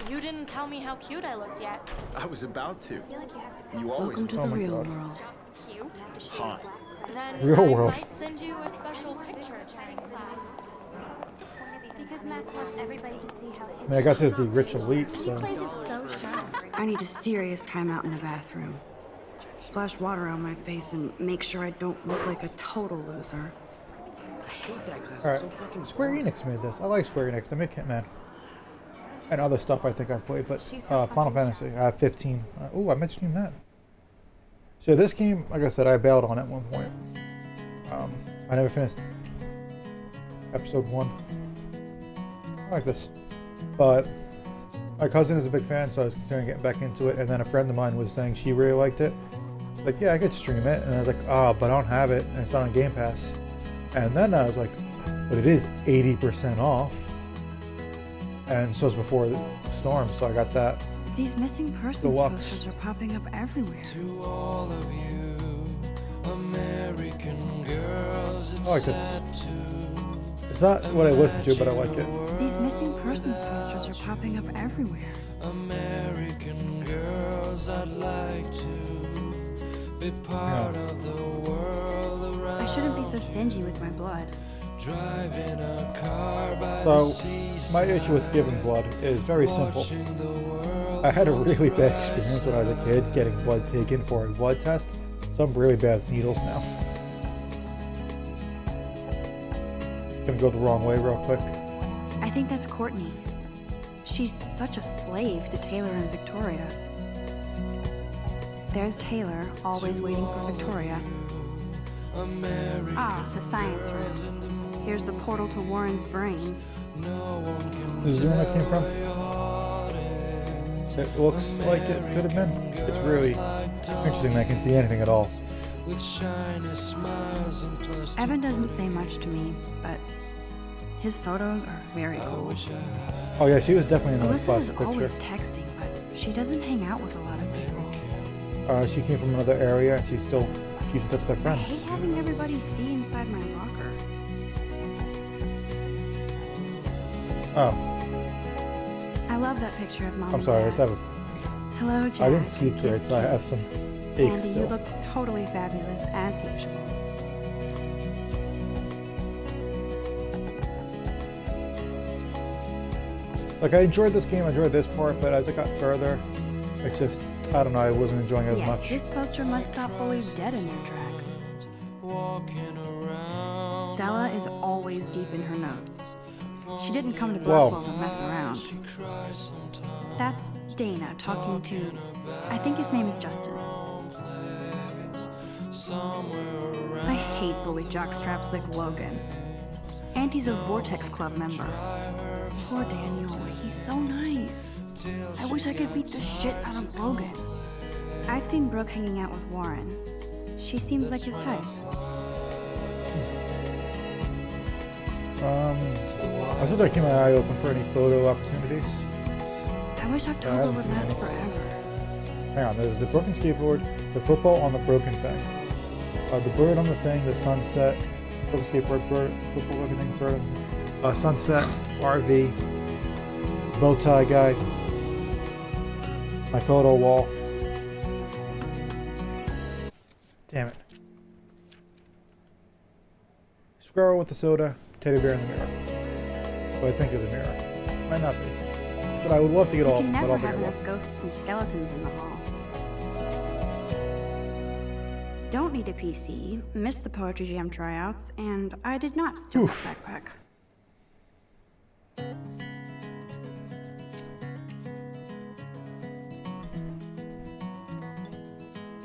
You didn't tell me how cute I looked yet. I was about to. feel like you have You always Welcome to Oh the my real God. world. Cute? hot. Then Real I world. might send you a special picture. because Max wants everybody to see how I hip mean, I guess it's the rich elite, he so. plays it so sharp. I need a serious timeout in the bathroom. Splash water on my face and make sure I don't look like a total loser. I hate that class. Alright. It's so fucking Square boring. Enix made this. I like Square Enix. They make Hitman. And other stuff I think I've played, but She's so Final fucking Fantasy. I have 15. Oh, I mentioned that. So this game, like I said, I bailed on at one point. I never finished episode 1. I like this. But my cousin is a big fan, so I was considering getting back into it. And then a friend of mine was saying she really liked it. Like, yeah, I could stream it. And I was like, oh, but I don't have it. And it's not on Game Pass. And then I was like, but it is 80% off. And so it's before the storm, so I got that. These missing persons Deluxe. posters are popping up everywhere. To all of you, American girls, it's I like this. sad to It's not what I listen to, but I like it. These missing persons posters are popping up everywhere. American girls, I'd like to be part of the world around. I shouldn't be so stingy with my blood. Driving a car by So, the seaside, my issue with giving blood is very simple. watching the world I had a really bad experience when I was a kid getting blood taken for a blood test. So I'm really bad with needles now. Gonna go the wrong way real quick. I think that's Courtney. She's such a slave to Taylor and Victoria. There's Taylor, always waiting for Victoria. Ah, the science room. Here's the portal to Warren's brain. This is the one I came from. It looks like it could have been. It's really interesting that I can see anything at all. with shiny smiles and plastic. Evan doesn't say much to me, but his photos are very cool. Oh yeah, she was definitely in the Alyssa is last always picture. texting, but she doesn't hang out with a lot of people. She came from another area and she's still keeps in touch with her I friends. hate having everybody see inside my locker. Oh, I love that picture of Mom I'm and sorry. Dad. Let's have a. Hello, Jack. I didn't sleep great, so I have some aches Andy, still. you look totally fabulous, as usual. Like, I enjoyed this game, I enjoyed this part, but as I got further, it's just, I don't know, I wasn't enjoying it as Yes, much. this poster must stop bullies dead in their tracks. Walking around. Stella is always deep in her notes. She didn't come to Whoa. Blackwell to mess around. That's Dana talking to, I think his name is Justin. I hate bully jockstraps like Logan. And he's a Vortex Club member. Poor Daniel, he's so nice. I wish I could beat the shit out of Logan. I've seen Brooke hanging out with Warren. She seems like his type. I still keep my eye open for any photo opportunities. I wish October haven't would seen last any. forever. Hang on, there's the broken skateboard, the football on the broken thing, the bird on the thing, the sunset, broken skateboard, bird, football, everything, bird, sunset, RV, bow tie guy, my photo wall. Damn it. Squirrel with the soda, teddy bear in the mirror. What I think is a mirror. Might not be. I said I would love to get You all, can but I never don't think have I will. enough ghosts and skeletons in the hall. Don't need a PC, missed the Poetry Jam tryouts, and I did not steal Oof. that backpack.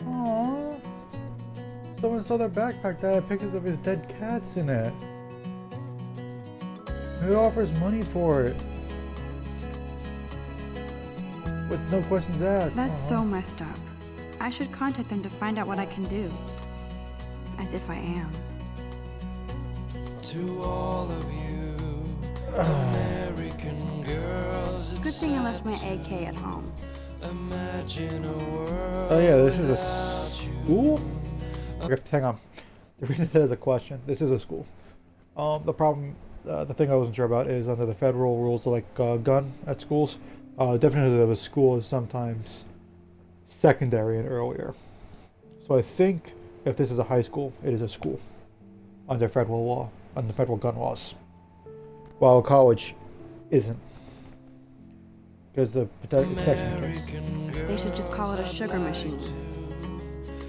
Aww. Someone stole their backpack that had pictures of his dead cats in it. Who offers money for it? With no questions asked. That's Aw. so messed up. I should contact them to find out what I can do. As if I am. To all of you American girls, Good it's thing I left my AK at home. imagine a world. Oh yeah, this is a school? Okay, hang on. The reason that is a question, this is a school. The problem, the thing I wasn't sure about is under the federal rules of like gun at schools, definition of a school is sometimes secondary and earlier. So I think if this is a high school, it is a school under federal law, under federal gun laws. While college isn't. Because the protection is. They should just call it a sugar machine.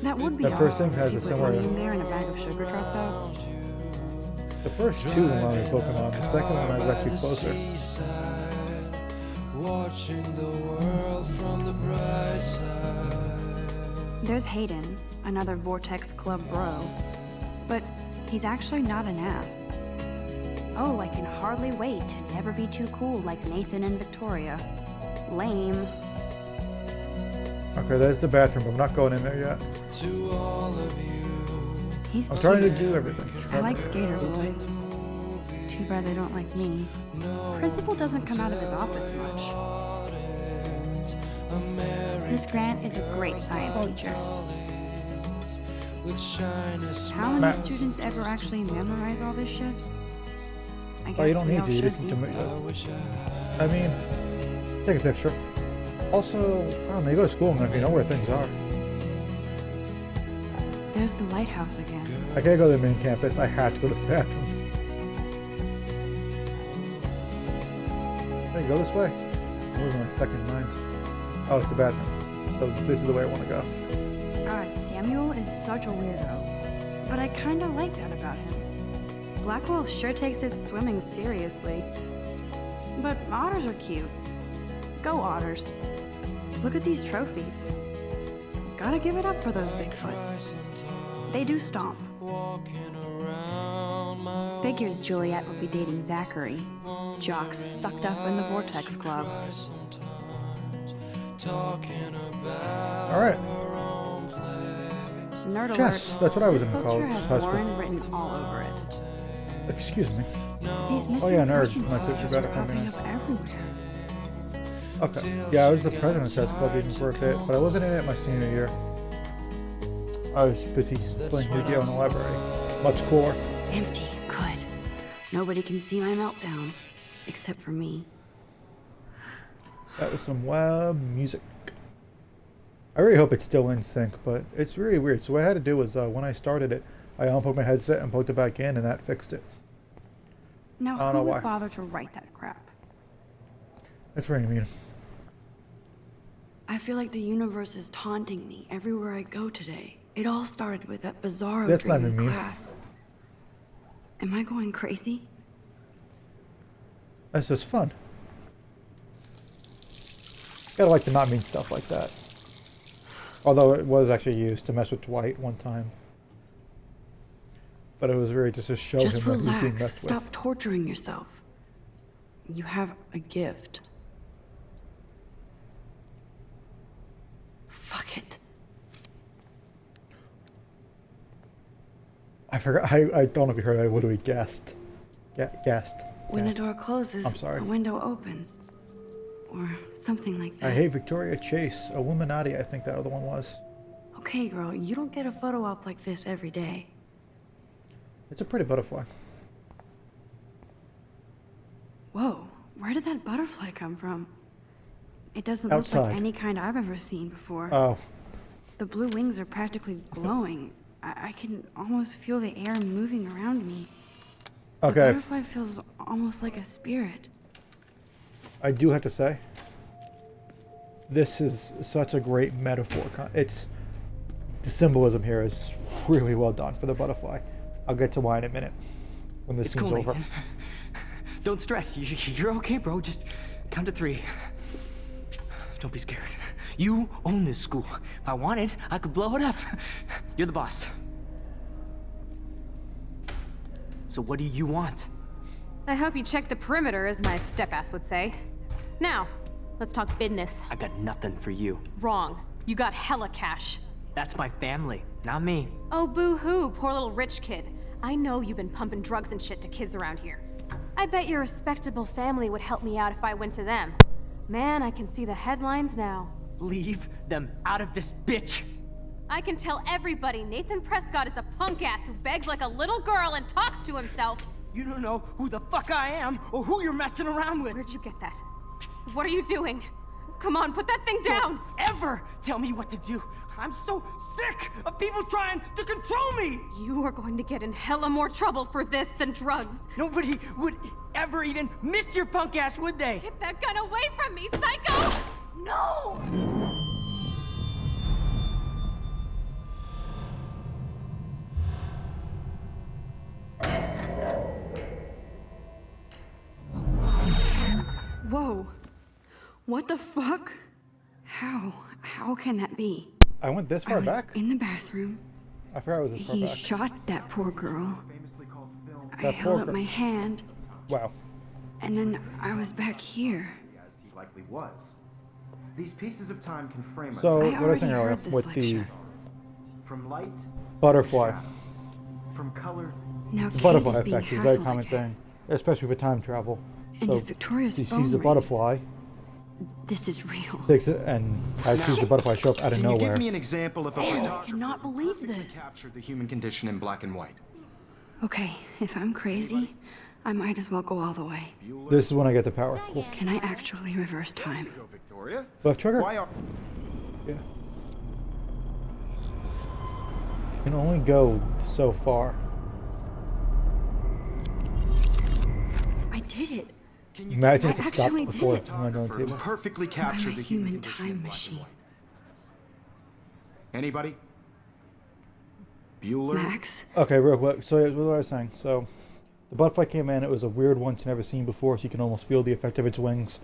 That would be The first thing has if you a put similar. money in there and a bag of sugar dropped out. The first two remind me of Pokemon. The second one I got you closer. Watching the world from the bright side. There's Hayden, another Vortex Club bro. But he's actually not an ass. Oh, I can hardly wait to never be too cool like Nathan and Victoria. Lame. Okay, there's the bathroom. I'm not going in there yet. To all of you, He's I'm cute. trying to do everything. I like skater boys. Too bad they don't like me. Principal doesn't come out of his office much. Miss Grant is a great science teacher. with shiny How many Matt. students ever actually memorize all this shit? I guess Oh, you don't we need all to. You should just need these to. days. I mean, take a picture. Also, I don't know. You go to school and if you know where things are. There's the lighthouse again. I can't go to the main campus. I have to go to the bathroom. Hey, go this way. I'm losing my second mind. Oh, it's the bathroom. So this is the way I want to go. God, Samuel is such a weirdo. But I kinda like that about him. Blackwell sure takes its swimming seriously. But otters are cute. Go otters. Look at these trophies. Gotta give it up for those Bigfoots. They do stomp. Figures Juliet would be dating Zachary. Jocks sucked up in the Vortex Club. All right. Nerd Chess, alert. that's what I was This gonna poster call it, has high school. Warren written all over it. Excuse me. These missing yeah, nerds. persons My picture posters better are coming popping in. up everywhere. Okay. Yeah, I was the president of chess club even for a bit, but I wasn't in it my senior year. I was busy playing Yu-Gi-Oh in the library. Much cooler. Empty. Good. Nobody can see my meltdown. Except for me. That was some web music. I really hope it's still in sync, but it's really weird. So what I had to do was when I started it, I unplugged my headset and plugged it back in, and that fixed it. Now, I don't who know would why. bother to write that crap? That's very mean. I feel like the universe is taunting me everywhere I go today. It all started with that bizarro That's not dream in even mean. class. Am I going crazy? That's just fun. Gotta like to not mean stuff like that. Although it was actually used to mess with Dwight one time. But it was really just to show Just him that he's being relax. messed Stop with. torturing yourself. You have a gift. Fuck it. I forgot. I don't know if you heard. I literally gasped. Gasped. When a Gasped. door closes, I'm sorry. a window opens. Or something like that. I hate Victoria Chase. Illuminati, I think that other one was. Okay, girl, you don't get a photo op like this every day. It's a pretty butterfly. Whoa, where did that butterfly come from? It doesn't look Outside. like any kind I've ever seen before. Oh, The blue wings are practically glowing. I can almost feel the air moving around me. The okay. butterfly feels almost like a spirit. I do have to say, this is such a great metaphor. It's the symbolism here is really well done for the butterfly. I'll get to why in a minute when this It's scene's cool, over. Nathan. Don't stress. You're okay, bro. Just count to 3. Don't be scared. You own this school. If I wanted, I could blow it up. You're the boss. So what do you want? I hope you checked the perimeter, as my step-ass would say. Now, let's talk business. I got nothing for you. Wrong. You got hella cash. That's my family, not me. Oh, boo-hoo, poor little rich kid. I know you've been pumping drugs and shit to kids around here. I bet your respectable family would help me out if I went to them. Man, I can see the headlines now. Leave them out of this, bitch! I can tell everybody Nathan Prescott is a punk ass who begs like a little girl and talks to himself. You don't know who the fuck I am or who you're messing around with. Where'd you get that? What are you doing? Come on, put that thing down! Don't ever tell me what to do. I'm so sick of people trying to control me! You are going to get in hella more trouble for this than drugs. Nobody would ever even miss your punk ass, would they? Get that gun away from me, psycho! No! Whoa. What the fuck? How can that be? I went this I far was back? in the bathroom. I forgot I was this far He back. shot that poor girl. I That held poor up girl. my hand, Wow. and then I was back here. As he likely was. These pieces of time can frame us So, I what I was saying already earlier heard this with the lecture. from light, butterfly. from color. Now The butterfly Candy's being effect is a very hassled common again. thing, especially for time travel. And So, if Victoria's he phone sees a rings, butterfly, this is real. takes it, and sees the butterfly show up out of Can you nowhere. give me an example of a photographer I cannot believe who this. captured the human condition in black and white? Okay, if I'm crazy, I might as well go all the way. This is when I get the power. Cool. Can I actually reverse time? Go, Victoria. Left trigger? Why are Yeah. You can only go so far. I did it. Can you Imagine I if it stopped actually before did. it went on photographer who table. perfectly I'm captured a the human human condition in time black and machine. white? Anybody? Bueller? Max, Okay, real quick. So, what was I saying? So, the butterfly came in. It was a weird one you never seen before, so you can almost feel the effect of its wings.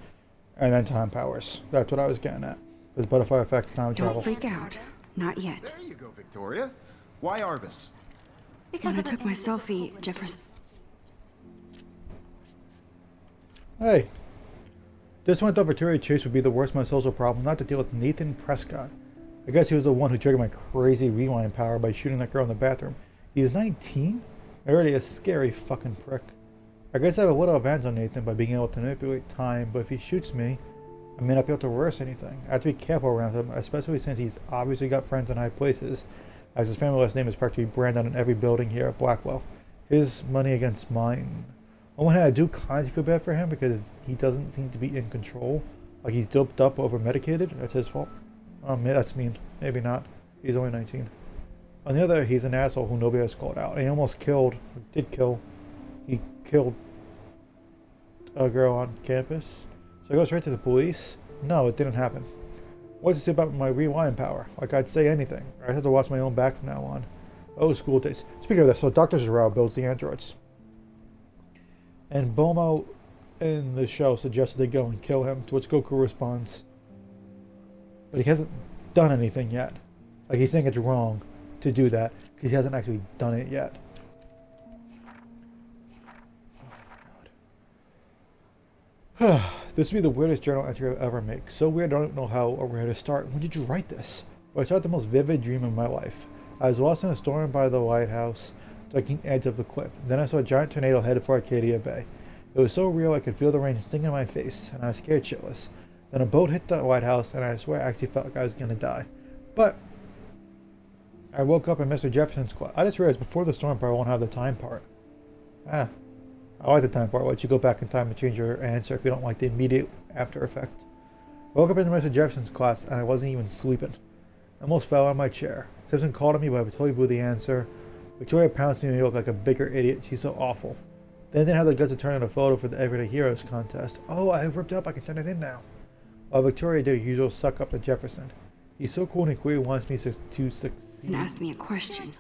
And then time powers. That's what I was getting at. The butterfly effect, time travel. don't freak out. Not yet. There you go, Victoria. Why Arbus? When I of took an my invisible selfie, was Jefferson... Hey. This one thought Victoria Chase would be the worst my social problem, not to deal with Nathan Prescott. I guess he was the one who triggered my crazy rewind power by shooting that girl in the bathroom. He's 19? Already a scary fucking prick. I guess I have a little advantage on Nathan by being able to manipulate time, but if he shoots me, I may not be able to reverse anything. I have to be careful around him, especially since he's obviously got friends in high places, as his family last name is practically branded on every building here at Blackwell. His money against mine. On one hand, I do kind of feel bad for him because he doesn't seem to be in control. Like he's doped up, over medicated. That's his fault. That's mean. Maybe not. He's only 19. On the other, he's an asshole who nobody has called out. And he almost killed, he killed a girl on campus. So I go straight to the police. No, it didn't happen. What to say about my rewind power? Like I'd say anything. I have to watch my own back from now on. Oh, school days. Speaking of this, so Dr. Zerao builds the androids. And Bomo in the show suggested they go and kill him, to which Goku responds. But he hasn't done anything yet. Like he's saying it's wrong to do that, because he hasn't actually done it yet. Oh my god. This would be the weirdest journal entry I'll ever make. So weird I don't know how or where to start. When did you write this? Well, I started the most vivid dream of my life. I was lost in a storm by the lighthouse, ducking edge of the cliff. Then I saw a giant tornado headed for Arcadia Bay. It was so real I could feel the rain stinging in my face, and I was scared shitless. Then a boat hit the lighthouse, and I swear I actually felt like I was gonna die. But I woke up in Mr. Jefferson's class. I just realized before the storm part I won't have the time part. I like the time part. I'll let you go back in time and change your answer if you don't like the immediate after effect. I woke up in Mr. Jefferson's class, and I wasn't even sleeping. I almost fell out of my chair. Jefferson called on me, but I totally blew the answer. Victoria pounced me and me look like a bigger idiot. She's so awful. Then they had the guts to turn in a photo for the Everyday Heroes contest. Oh, I have ripped it up. I can turn it in now. While Victoria did a usual suck up to Jefferson. He's so cool and he clearly wants me to succeed. And asked me a question.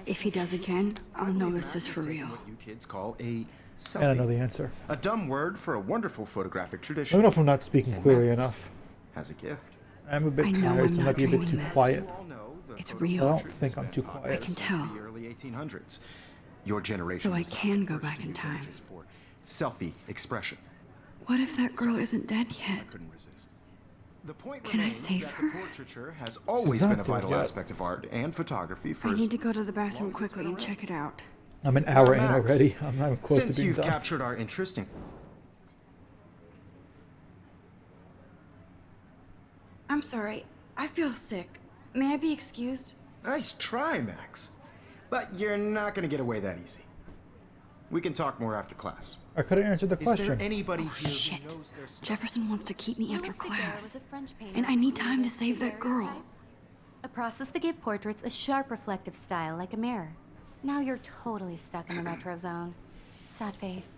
If he does again, I'll know this is for real. What you kids call a selfie. And I know the answer. A dumb word for a wonderful photographic Let tradition. me know if I'm not speaking And clearly Max enough. has a gift. I'm a bit I know tired, I'm so I not might be a bit dreaming too this. quiet. You all know the It's photo real. I portrait don't think has I'm been too popular quiet. I can since tell. the early 1800s. Your generation So I was the can go first back to in use time. images for selfie expression. What if that girl isn't dead I yet? couldn't resist. The point Can I remains save that her? the portraiture has always not been a dead vital yet. aspect of art and photography for I as need to go to the bathroom long as it's quickly been and check it out. I'm an hour in Max, already. I'm not even close Since to being you've done. captured our interest in... I'm sorry. I feel sick. May I be excused? Nice try, Max. But you're not going to get away that easy. We can talk more after class. I could have answered the Is there question. anybody here Shit. who knows their stuff? Jefferson wants to keep me after Louis Daguerre class. was a French painter And I who need time to created save that girl. daguerreotypes, a process that gave portraits a sharp reflective style like a mirror. Now you're totally stuck in the retro zone. Sad face.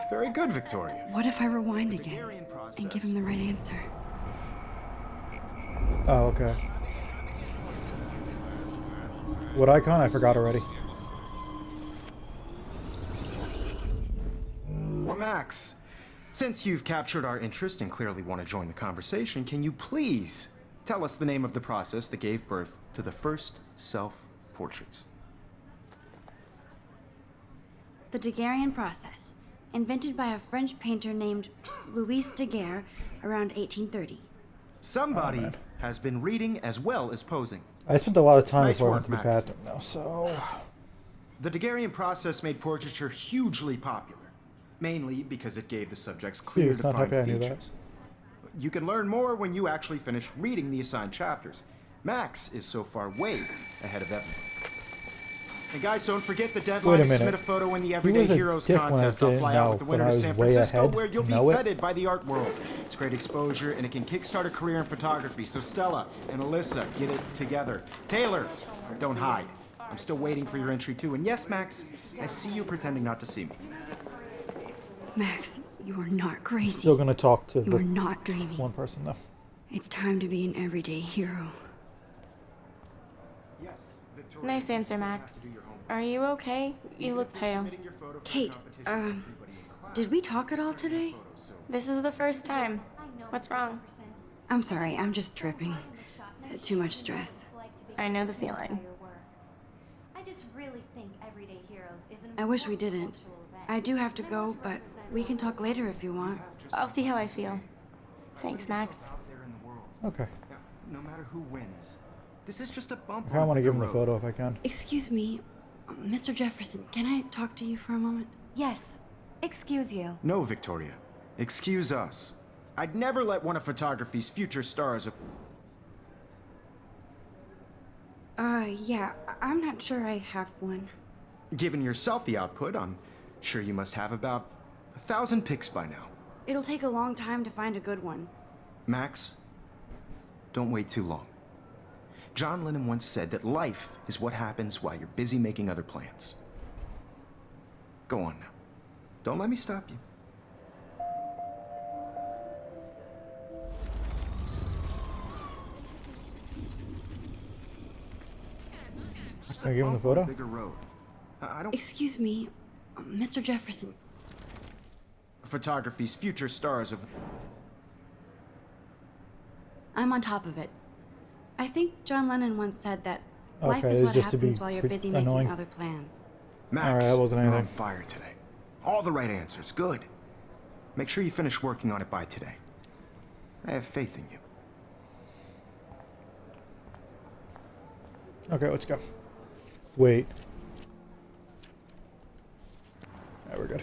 Very good, Victoria. What if I rewind again Daguerrean process. and give him the right answer? Oh, okay. What icon? I forgot already. Well, Max, since you've captured our interest and clearly want to join the conversation, can you please tell us the name of the process that gave birth to the first self-portraits? The Daguerrean process, invented by a French painter named Louis Daguerre around 1830. Somebody has been reading as well as posing. I spent a lot of time Nice before I work, went to the Max. bathroom now, so... The Daguerrean process made portraiture hugely popular, mainly because it gave the subjects clear, Jeez, not defined happy I knew that. features. You can learn more when you actually finish reading the assigned chapters. Max is so far way ahead of everyone. And guys, don't forget the deadline Wait a to submit minute. a photo in the He Everyday was a Heroes dick when I contest. I'll didn't fly out know, with the but winner I to was San way Francisco, ahead where you'll to be know it. feted by the art world. It's great exposure, and it can kickstart a career in photography. So Stella and Alyssa, get it together. Taylor, don't hide. I'm still waiting for your entry too. And yes, Max, I see you pretending not to see me. Max, you are not crazy. Still gonna talk to You the are not dreaming. one person though. It's time to be an everyday hero. Yes, Victoria. Nice answer, Max. Are you okay? You look pale. Kate, did we talk at all today? This is the first time. What's wrong? I'm sorry, I'm just tripping. Too much stress. I know the feeling. I just really think Everyday Heroes is an I wish we important didn't. cultural event. I do have to go, but we can talk later if you want. I'll see how I feel. Thanks, Max. Out there in the world. Okay. Now, no matter who wins, this is just a bump. I kinda wanna on give him the road. photo if I can. Excuse me, Mr. Jefferson, can I talk to you for a moment? Yes. Excuse you. No, Victoria. Excuse us. I'd never let one of photography's future stars... Yeah, I'm not sure I have one. Given your selfie output, I'm sure you must have about 1,000 pics by now. It'll take a long time to find a good one. Max, don't wait too long. John Lennon once said that life is what happens while you're busy making other plans. Go on now. Don't let me stop you. Can I give him the photo? Bigger road. I don't... Excuse me, Mr. Jefferson. Photography's future stars of... I'm on top of it. I think John Lennon once said that life Okay, is it's what just to be happens while you're busy making annoying. other plans. Max, Alright, that wasn't you're on anything. fire today. All the right answers. Good. Make sure you finish working on it by today. I have faith in you. Okay, let's go. Wait. Yeah, we're good.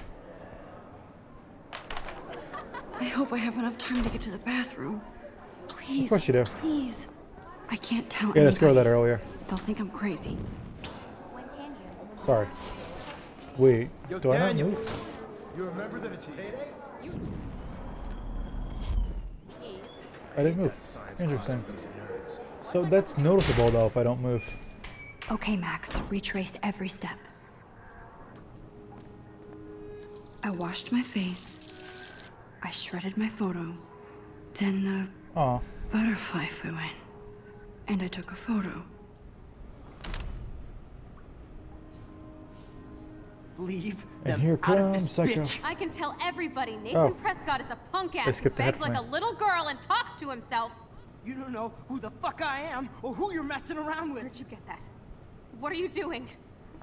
I hope I have enough time to get to the bathroom. Please. Of course you do. Please. I can't tell Yeah, let's go with that anybody. earlier. They'll think I'm crazy. When can you? Sorry. Wait. Yo, Do I not Daniel. move? You remember that it's payday? I didn't move. Interesting. So that's noticeable though if I don't move. Okay, Max, retrace every step. I washed my face. I shredded my photo. Then Aw. the butterfly flew in. And I took a photo. Leave And them here out of comes this Psycho. bitch. I can tell everybody Nathan Oh. Prescott is a punk I ass who skipped ahead begs for like me. a little girl and talks to himself. You don't know who the fuck I am or who you're messing around with. Where'd you get that? What are you doing?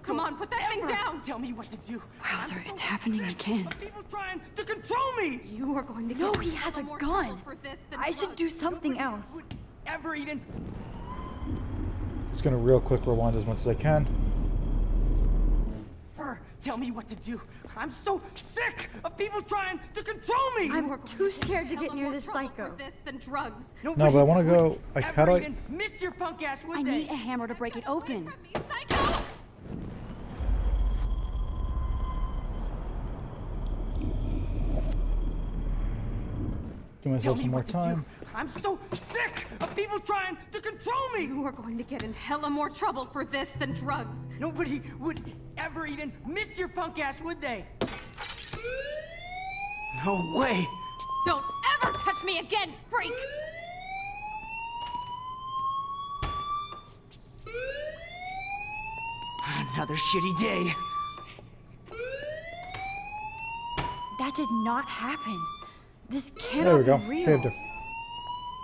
Come on, put that thing down! Tell me what to do. Wowzer, it's happening again. People trying to control me. You are going to No, get he has a more gun. trouble for this than I should do drugs. something else. Ever even? Just gonna real quick rewind as much as I can. Tell me what to do. I'm so sick of people trying to control me. I'm too scared to get near this psycho. For this than drugs. No, but I want to go. Like, how do I? even missed your punk ass, would I they? need a hammer to break it open. From me, psycho! Give myself some more time. I'm so sick of people trying to control me. You are going to get in hella more trouble for this than drugs. Nobody would ever even miss your punk ass, would they? No way. Don't ever touch me again, freak! Another shitty day. That did not happen. This There cannot we go. be real. Saved her.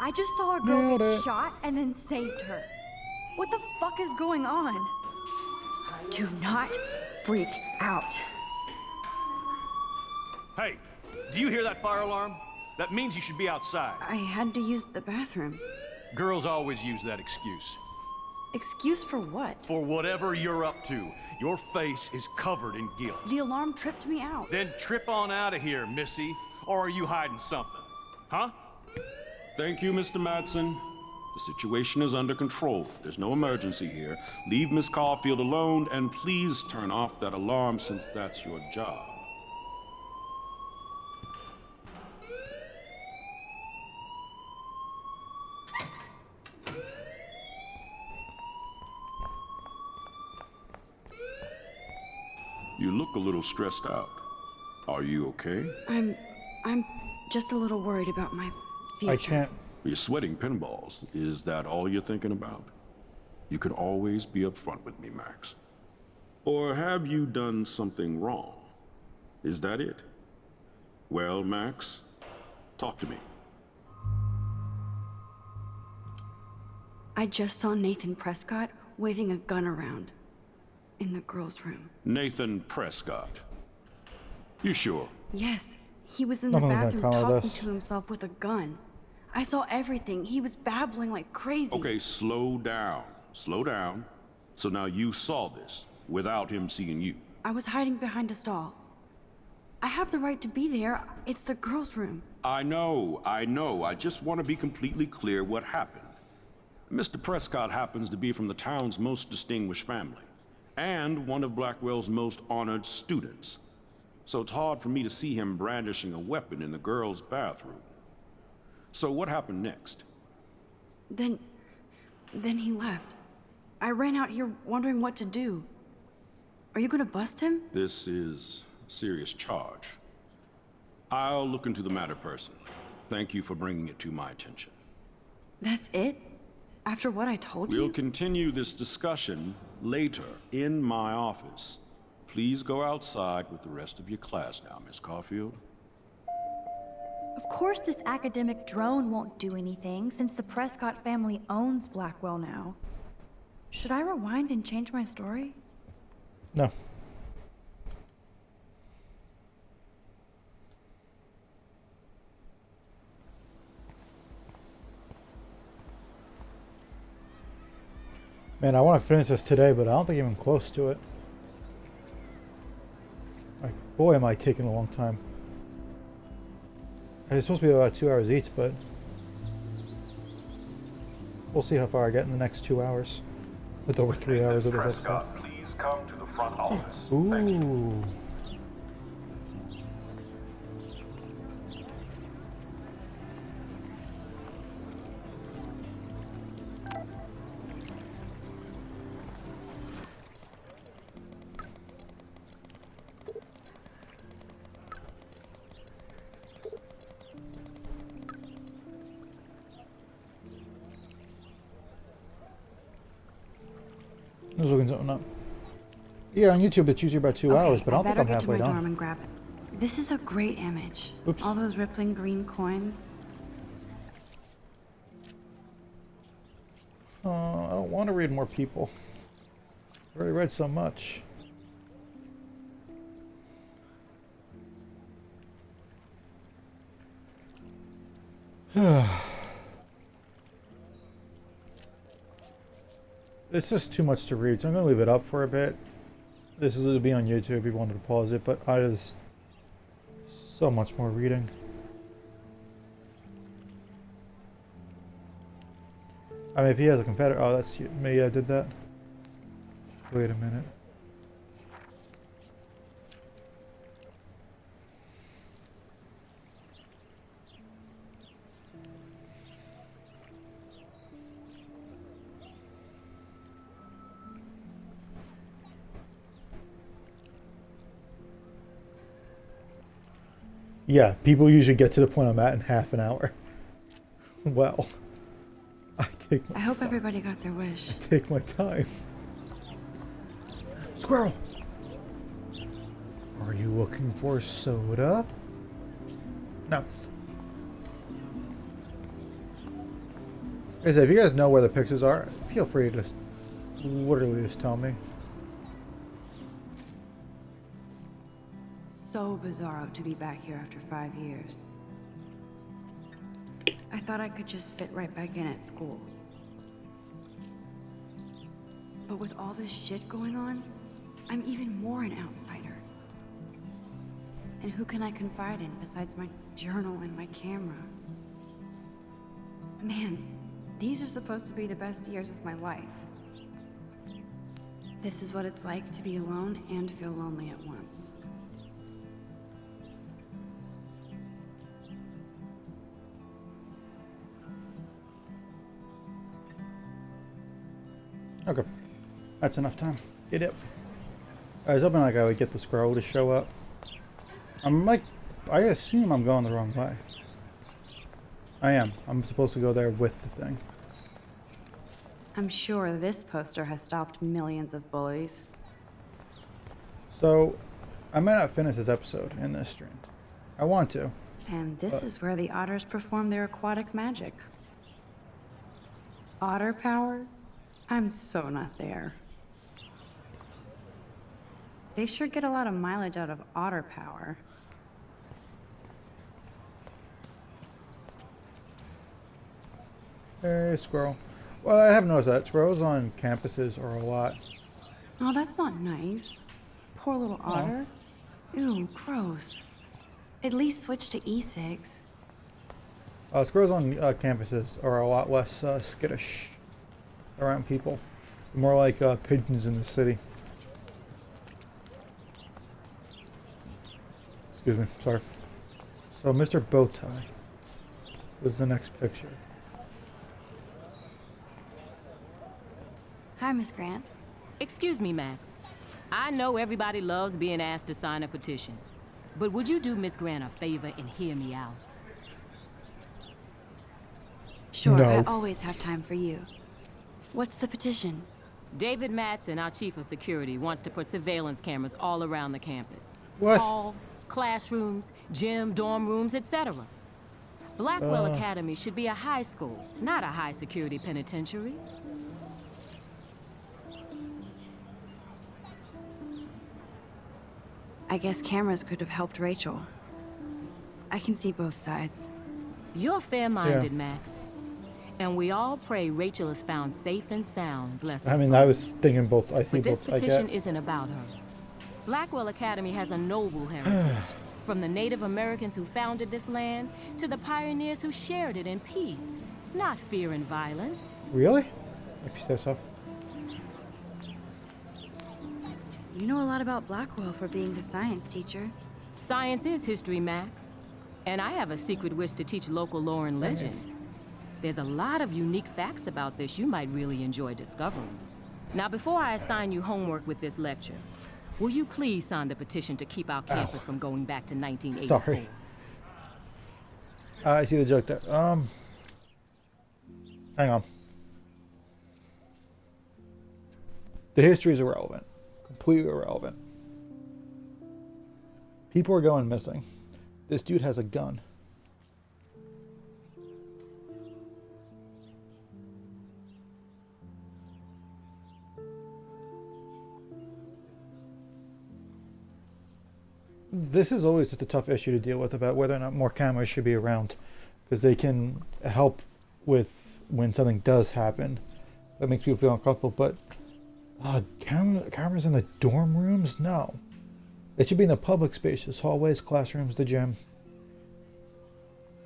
I just saw a girl Nailed get it. shot and then saved her. What the fuck is going on? Do not freak out. Hey, do you hear that fire alarm? That means you should be outside. I had to use the bathroom. Girls always use that excuse. Excuse for what? For whatever you're up to, your face is covered in guilt. The alarm tripped me out. Then trip on out of here, Missy. Or are you hiding something? Huh? Thank you, Mr. Madsen. The situation is under control. There's no emergency here. Leave Miss Caulfield alone, and please turn off that alarm since that's your job. You look a little stressed out. Are you okay? I'm just a little worried about my future. I can't. You're sweating pinballs. Is that all you're thinking about? You can always be upfront with me, Max. Or have you done something wrong? Is that it? Well, Max, talk to me. I just saw Nathan Prescott waving a gun around in the girls' room. Nathan Prescott. You sure? Yes, he was in Nothing the like that, bathroom Connor, talking this. to himself with a gun. I saw everything. He was babbling like crazy. Okay, slow down. Slow down. So now you saw this without him seeing you. I was hiding behind a stall. I have the right to be there. It's the girls' room. I know. I just want to be completely clear what happened. Mr. Prescott happens to be from the town's most distinguished family, and one of Blackwell's most honored students. So it's hard for me to see him brandishing a weapon in the girls' bathroom. So what happened next? Then he left. I ran out here wondering what to do. Are you gonna bust him? This is a serious charge. I'll look into the matter personally. Thank you for bringing it to my attention. That's it? After what I told We'll you? continue this discussion later in my office. Please go outside with the rest of your class now, Miss Caulfield. Of course this academic drone won't do anything, since the Prescott family owns Blackwell now. Should I rewind and change my story? No. Man, I want to finish this today, but I don't think I'm even close to it. Like, boy, am I taking a long time. It's supposed to be about 2 hours each, but we'll see how far I get in the next 2 hours. With over 3 hours of this episode. Prescott, please come to the front office. Ooh. I was looking something up. Yeah, on YouTube it's usually about 2 hours, but I don't think I'm halfway get to my dorm done. and grab it. This is a great image. Oops. All those rippling green coins. I don't want to read more people. already read so much. It's just too much to read, so I'm going to leave it up for a bit. This is going to be on YouTube if you wanted to pause it, but I just... so much more reading. I mean, if he has a competitor... Oh, that's me that did that. Wait a minute. Yeah, people usually get to the point I'm at in half an hour. Well, I hope everybody got their wish. I take my time. Squirrel! Are you looking for soda? No. Like I said, if you guys know where the pictures are, feel free to just literally just tell me. So bizarro to be back here after 5 years. I thought I could just fit right back in at school. But with all this shit going on, I'm even more an outsider. And who can I confide in besides my journal and my camera? Man, these are supposed to be the best years of my life. This is what it's like to be alone and feel lonely at once. Okay. That's enough time. Get it. I was hoping like I would get the scroll to show up. I assume I'm going the wrong way. I am. I'm supposed to go there with the thing. I'm sure this poster has stopped millions of bullies. So, I might not finish this episode in this stream. I want to. And this is where the otters perform their aquatic magic. Otter power? I'm so not there. They sure get a lot of mileage out of otter power. Hey, squirrel. Well, I have noticed that squirrels on campuses are a lot. Oh, that's not nice. Poor little otter. Ew, gross. At least switch to e-cigs. Squirrels on campuses are a lot less skittish around people. More like pigeons in the city. Excuse me, sorry. So Mr. Bowtie was the next picture. Hi, Miss Grant. Excuse me, Max. I know everybody loves being asked to sign a petition, but would you do Miss Grant a favor and hear me out? Sure, No. I always have time for you. What's the petition? David Matson, our chief of security, wants to put surveillance cameras all around the campus. What? Halls, classrooms, gym, dorm rooms, etc. Blackwell Academy should be a high school, not a high-security penitentiary. I guess cameras could have helped Rachel. I can see both sides. You're fair-minded, Yeah. Max. And we all pray Rachel is found safe and sound, bless her I mean, soul. I was thinking both. I see But this both. I petition get. isn't about her. Blackwell Academy has a noble heritage. From the Native Americans who founded this land to the pioneers who shared it in peace, not fear and violence. Really? If you say so. You know a lot about Blackwell for being the science teacher. Science is history, Max. And I have a secret wish to teach local lore and legends. There's a lot of unique facts about this you might really enjoy discovering. Now, before I assign you homework with this lecture, will you please sign the petition to keep our campus from going back to 1984? Sorry. I see the joke there. Hang on. The history is irrelevant. Completely irrelevant. People are going missing. This dude has a gun. this is always just a tough issue to deal with about whether or not more cameras should be around, because they can help with when something does happen. That makes people feel uncomfortable, but cameras in the dorm rooms? No. It should be in the public spaces, hallways, classrooms, the gym.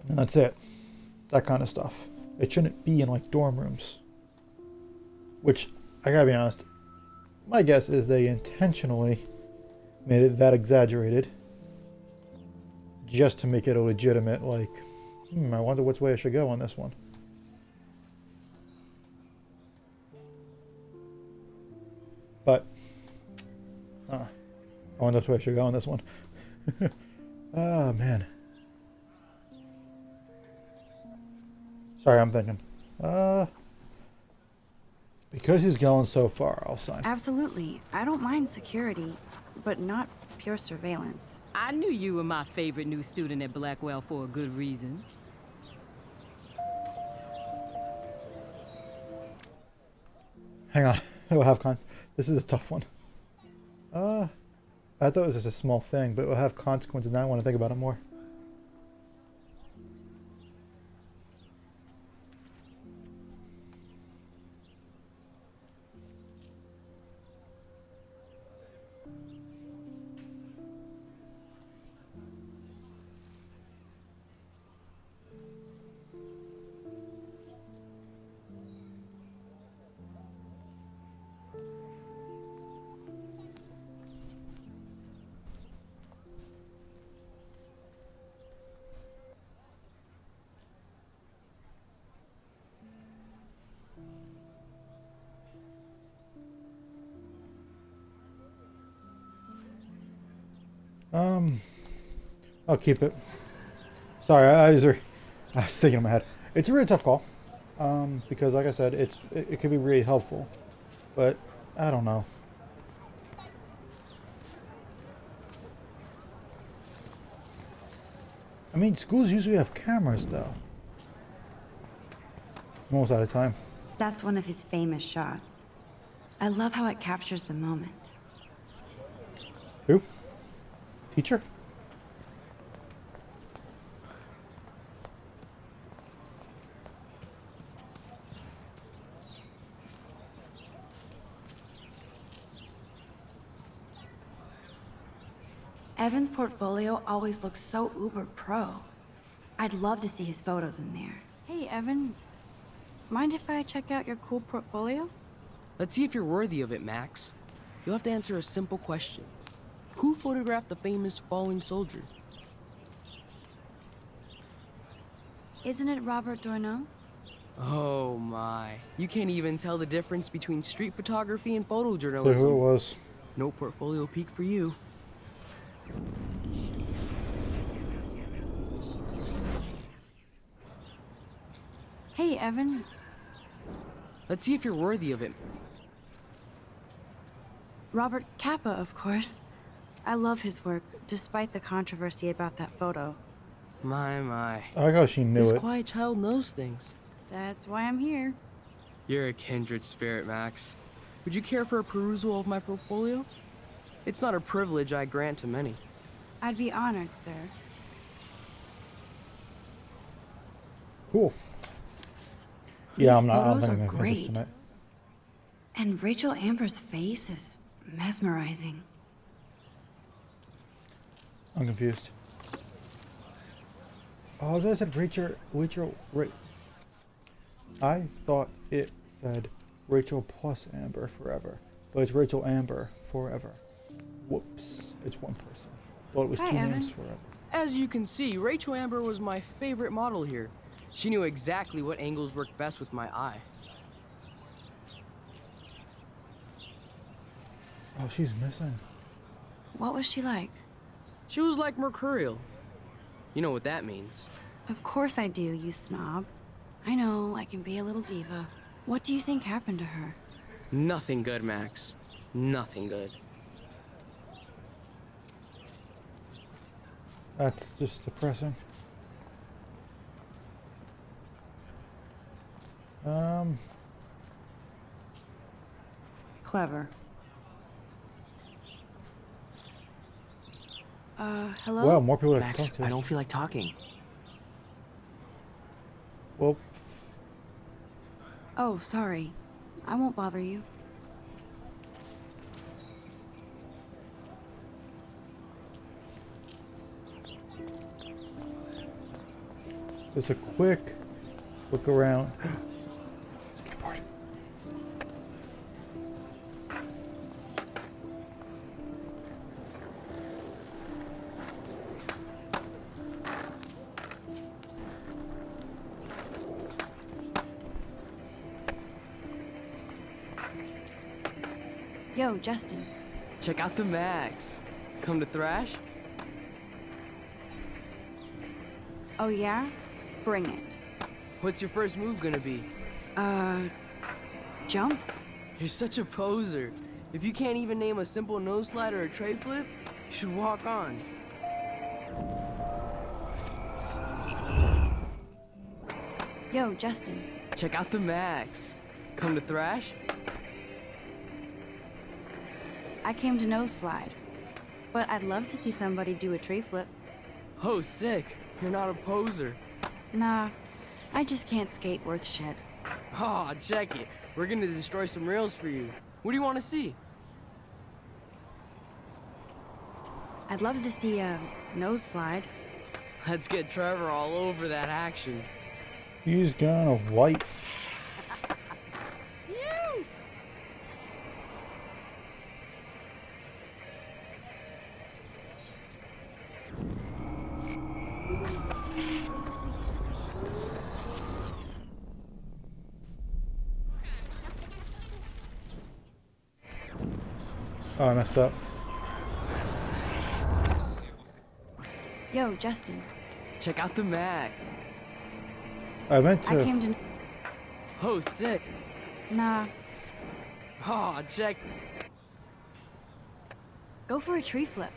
And that's it. That kind of stuff. It shouldn't be in like dorm rooms. Which, I gotta be honest, my guess is they intentionally made it that exaggerated just to make it a legitimate, like, I wonder which way I should go on this one. But, I wonder which way I should go on this one. Oh, man. Sorry, I'm thinking. Because he's going so far, I'll sign. Absolutely. I don't mind security, but not pure surveillance. I knew you were my favorite new student at Blackwell for a good reason. Hang on. We'll have this is a tough one. I thought it was just a small thing, but it will have consequences now. I want to think about it more. I'll keep it. Sorry, I was thinking in my head. It's a really tough call, because like I said, it could be really helpful, but I don't know. I mean, schools usually have cameras, though. I'm almost out of time. That's one of his famous shots. I love how it captures the moment. Who? Teacher? Evan's portfolio always looks so uber pro. I'd love to see his photos in there. Hey, Evan. Mind if I check out your cool portfolio? Let's see if you're worthy of it, Max. You'll have to answer a simple question. Who photographed the famous falling soldier? Isn't it Robert Doisneau? Oh my. You can't even tell the difference between street photography and So photojournalism. who it was? No portfolio peek for you. Hey, Evan. Let's see if you're worthy of it. Robert Capa, of course. I love his work, despite the controversy about that photo. My. I like how she knew This it. quiet child knows things. That's why I'm here. You're a kindred spirit, Max. Would you care for a perusal of my portfolio? It's not a privilege I grant to many. I'd be honored, sir. Cool. These Yeah, I'm not photos thinking are of this great. tonight. And Rachel Amber's face is mesmerizing. I'm confused. Oh, I said Rachel, I thought it said Rachel plus Amber forever, but it's Rachel Amber forever. Whoops, it's one person. Thought it was Hi, two Evan. names forever. As you can see, Rachel Amber was my favorite model here. She knew exactly what angles worked best with my eye. Oh, she's missing. What was she like? She was like mercurial. You know what that means. Of course I do, you snob. I know, I can be a little diva. What do you think happened to her? Nothing good, Max. Nothing good. That's just depressing. Clever. Hello? Wow, more people to Max, talk to. I don't feel like talking. Well, Oh, sorry. I won't bother you. just a quick look around. Skateboard. Yo, Justin. Check out the Max. Come to thrash? Oh yeah? Bring it. What's your first move gonna be? Jump? You're such a poser. If you can't even name a simple nose slide or a tray flip, you should walk on. Yo, Justin. Check out the Max. Come to thrash? I came to nose slide. But I'd love to see somebody do a tree flip. Oh, sick. You're not a poser. Nah, I just can't skate worth shit. Oh, check it. We're gonna destroy some rails for you. What do you want to see? I'd love to see a nose slide. Let's get Trevor all over that action. He's gonna white. Oh, I messed up. Yo, Justin. Check out the Mac. I meant to. I came to... Oh, sick. Nah, Oh, check. go for a tree flip.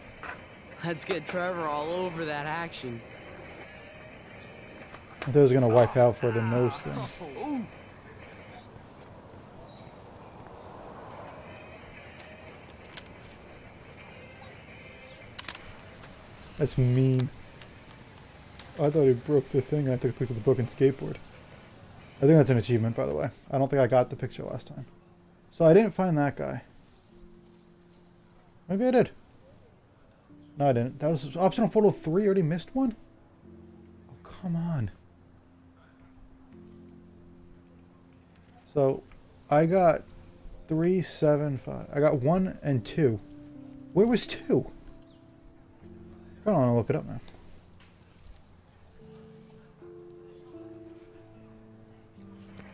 Let's get Trevor all over that action. I thought I was gonna wipe out for the nose thing. Ooh. That's mean. I thought he broke the thing. I took a picture of the broken skateboard. I think that's an achievement, by the way. I don't think I got the picture last time. So I didn't find that guy. Maybe I did. No, I didn't. That was optional photo 3. I already missed one? Oh, come on. So, I got 3, 7, 5. I got 1 and 2. Where was 2? I don't want to look it up now.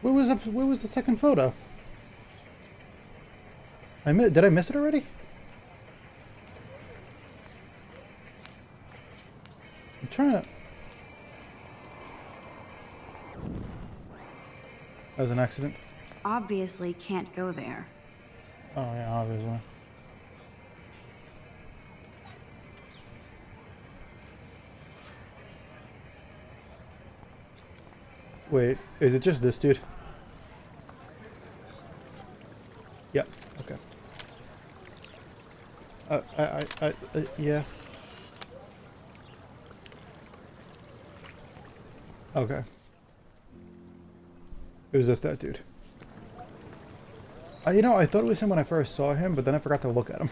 Where was the second photo? Did I miss it already? I'm trying to... That was an accident. Obviously can't go there. Oh yeah, obviously. Wait, is it just this dude? Yep, okay. Yeah. Okay. It was just that dude. You know, I thought it was him when I first saw him, but then I forgot to look at him.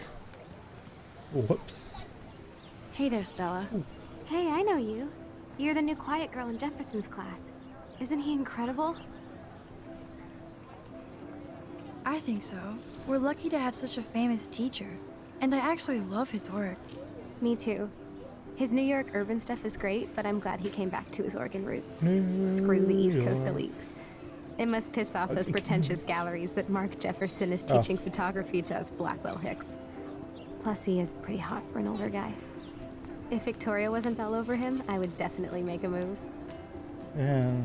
Whoops. Hey there, Stella. Hey, I know you. You're the new quiet girl in Jefferson's class. Isn't he incredible? I think so. We're lucky to have such a famous teacher. And I actually love his work. Me too. His New York urban stuff is great, but I'm glad he came back to his Oregon roots. Screw the East Coast elite. It must piss off those pretentious galleries that Mark Jefferson is teaching photography to us Blackwell Hicks. Plus, he is pretty hot for an older guy. If Victoria wasn't all over him, I would definitely make a move. Yeah.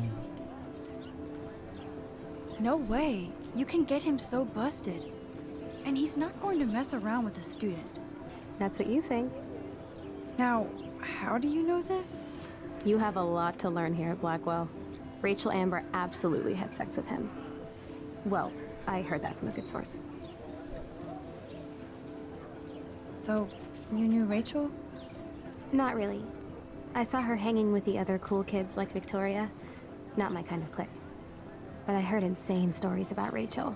No way. You can get him so busted. And he's not going to mess around with a student. That's what you think. Now, how do you know this? You have a lot to learn here at Blackwell. Rachel Amber absolutely had sex with him. Well, I heard that from a good source. So, you knew Rachel? Not really. I saw her hanging with the other cool kids like Victoria. Not my kind of clique. But I heard insane stories about Rachel.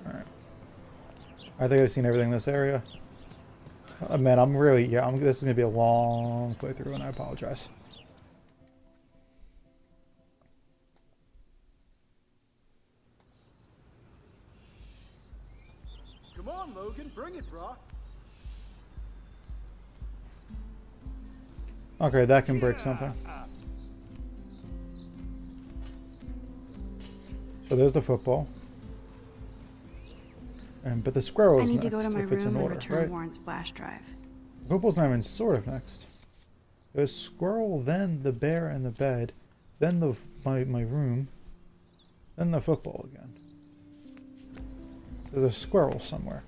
Alright. I think I've seen everything in this area. Man, I'm really, this is going to be a long playthrough, and I apologize. Come on, Logan, bring it, brah. Okay, that can break something. So there's the football. But the squirrel's I need next, to go to my if it's in room and order, return right? Warren's flash drive. Football's not even sort of next. There's squirrel, then the bear and the bed, then my room, then the football again. There's a squirrel somewhere.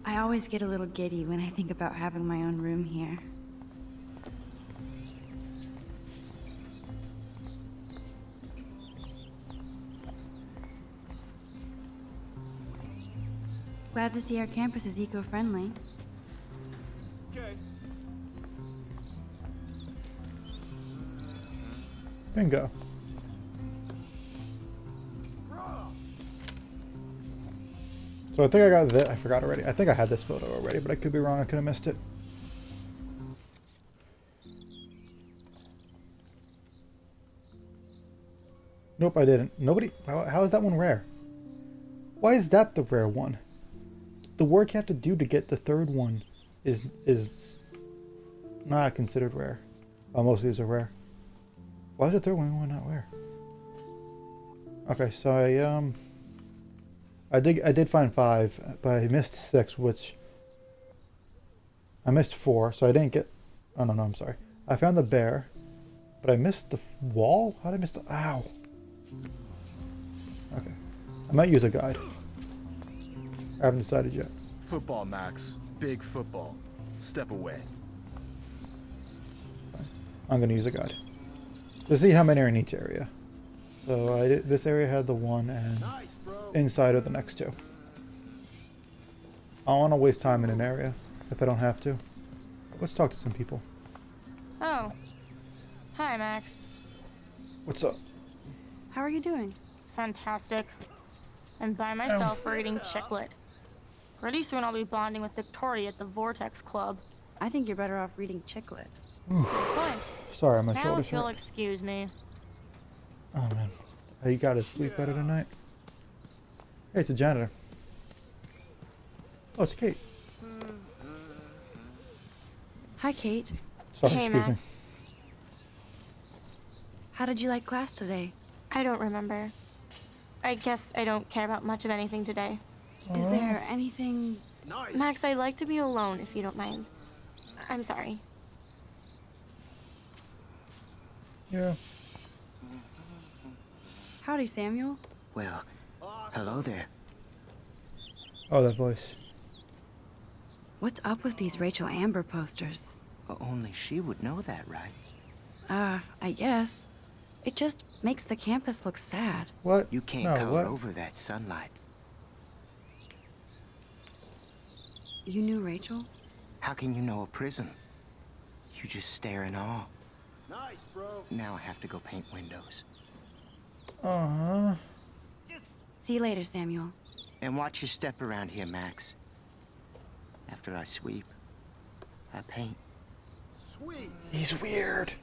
I always get a little giddy when I think about having my own room here. Glad to see our campus is eco-friendly. Okay. Bingo. So I think I got that. I forgot already. I think I had this photo already, but I could be wrong. I could have missed it. Nope, I didn't. Nobody. How is that one rare? Why is that the rare one? The work you have to do to get the third one is not considered rare. Most of these are rare. Why is the third one not rare? Okay, so I did find 5, but I missed 6, which I missed 4, so I didn't get. Oh no, I'm sorry. I found the bear, but I missed the wall. How did I miss the? Ow. Okay, I might use a guide. I haven't decided yet. Football, Max. Big football. Step away. I'm gonna use a guide to see how many are in each area. So this area had the 1 and inside of the next 2. I don't want to waste time in an area if I don't have to. Let's talk to some people. Oh. Hi, Max. What's up? How are you doing? Fantastic. I'm by myself reading Chicklet. Pretty soon I'll be bonding with Victoria at the Vortex Club. I think you're better off reading Chicklet. Fine. Sorry, my Now shoulders if you'll hurt. excuse me. Oh man, you gotta sleep better tonight. Hey, it's a janitor. Oh, it's Kate. Hi, Kate. Sorry, Hey, excuse me. Max. How did you like class today? I don't remember. I guess I don't care about much of anything today. Is there anything... Max, I'd like to be alone if you don't mind. I'm sorry. Yeah. Howdy, Samuel. Well, hello there. Oh, that voice. What's up with these Rachel Amber posters? Only she would know that, right? I guess. It just makes the campus look sad. What? You can't No, color what? over that sunlight. You knew Rachel? How can you know a prism? You just stare in awe. Nice, bro. Now I have to go paint windows. Uh-huh. See you later, Samuel. And watch your step around here, Max. After I sweep, I paint. Sweet. He's weird.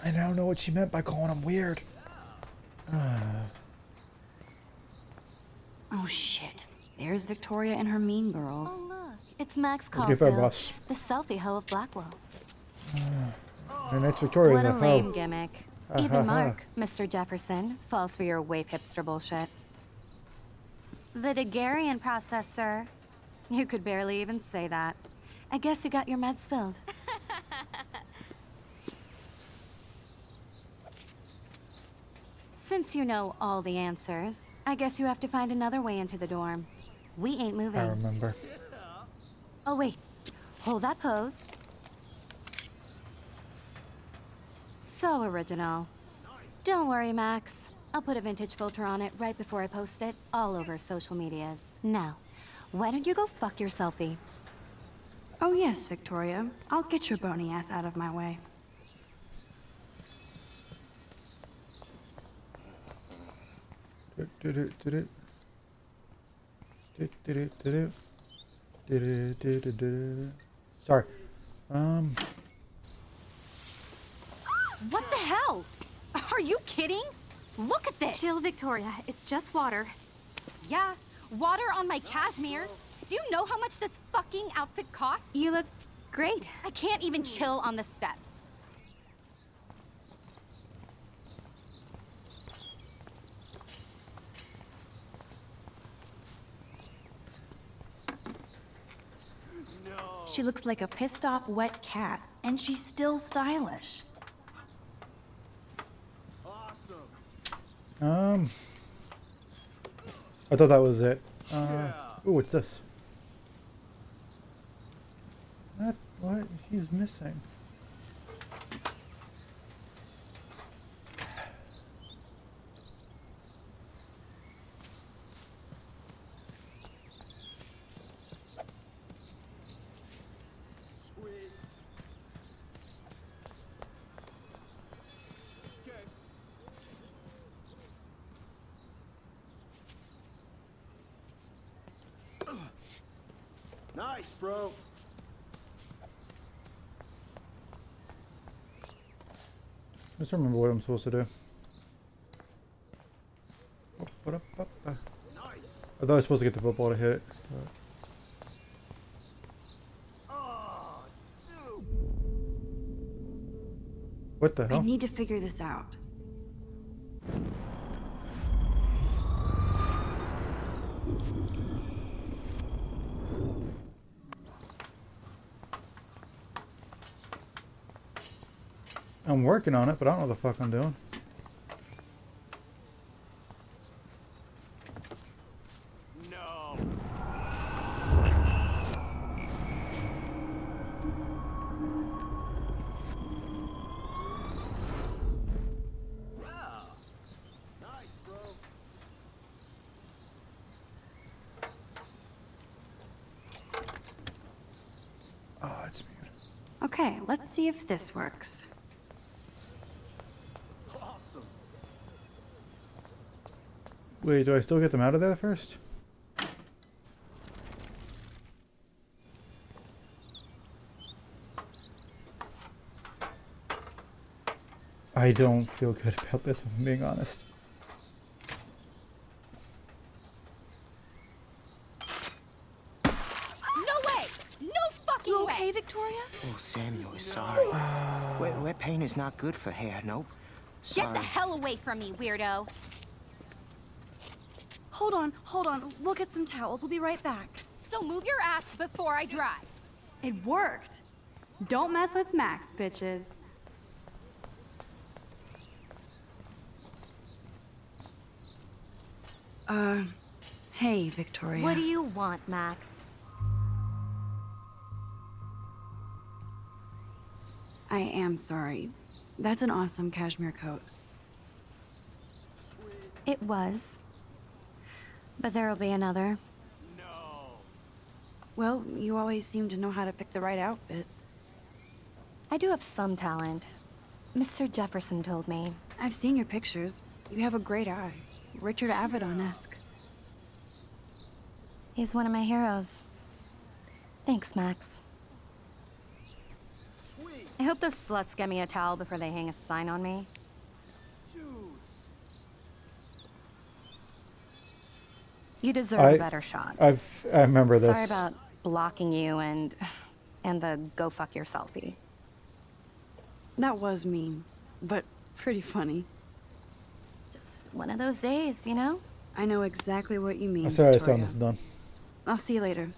I don't know what she meant by calling him weird. Oh, shit. There's Victoria and her mean girls. Oh, look. It's Max Let's give her a Caulfield, bus. the selfie hoe of Blackwell. And that's Victoria. What a in the lame hoe. gimmick. Ha, ha, Even ha. Mark, Mr. Jefferson, falls for your wave hipster bullshit. The Daguerrean process, sir. You could barely even say that. I guess you got your meds filled. Since you know all the answers, I guess you have to find another way into the dorm. We ain't moving. I remember. Oh, wait. Hold that pose. So original. Don't worry, Max. I'll put a vintage filter on it right before I post it all over social medias. Now, why don't you go fuck your selfie? Oh yes, Victoria. I'll get your bony ass out of my way. Sorry. What the hell? Are you kidding? Look at this! Chill, Victoria. It's just water. Yeah, water on my cashmere. Do you know how much this fucking outfit costs? You look great. I can't even chill on the steps. She looks like a pissed off wet cat, and she's still stylish. I thought that was it. Ooh, what's this? What? He's missing. Nice, bro. Just remember what I'm supposed to do. I thought I was supposed to get the football to hit it. What the hell? I need to figure this out. I'm working on it, but I don't know what the fuck I'm doing. No. Nice, bro. Oh, it's muted. Okay, let's see if this works. Awesome. Wait, do I still get them out of there first? I don't feel good about this, if I'm being honest. No way! No fucking You way! okay, Victoria? Oh, Samuel is sorry. Wet paint is not good for hair, nope. Get the hell away from me, weirdo! Hold on. We'll get some towels. We'll be right back. So move your ass before I drive. It worked. Don't mess with Max, bitches. Hey, Victoria. What do you want, Max? I am sorry. That's an awesome cashmere coat. It was. But there'll be another. Well, you always seem to know how to pick the right outfits. I do have some talent. Mr. Jefferson told me. I've seen your pictures. You have a great eye. Richard Avedon-esque. He's one of my heroes. Thanks, Max. I hope those sluts get me a towel before they hang a sign on me. You deserve a better shot. I remember this. Sorry about blocking you and the go fuck your selfie. That was mean, but pretty funny. Just one of those days, you know? I know exactly what you mean, I'm sorry I Victoria. sound this done. I'll see you later.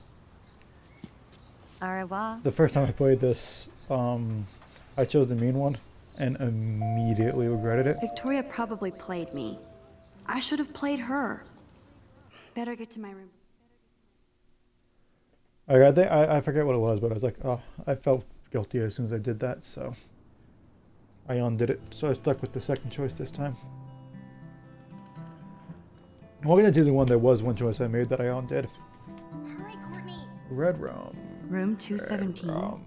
Au revoir. The first time I played this, I chose the mean one and immediately regretted it. Victoria probably played me. I should have played her. Better get to my room. I forget what it was, but I was like, oh, I felt guilty as soon as I did that, so I undid it. So I stuck with the second choice this time. Organizing is the one there was one choice I made that I undid. Hurry, Courtney. Red room. Room 217.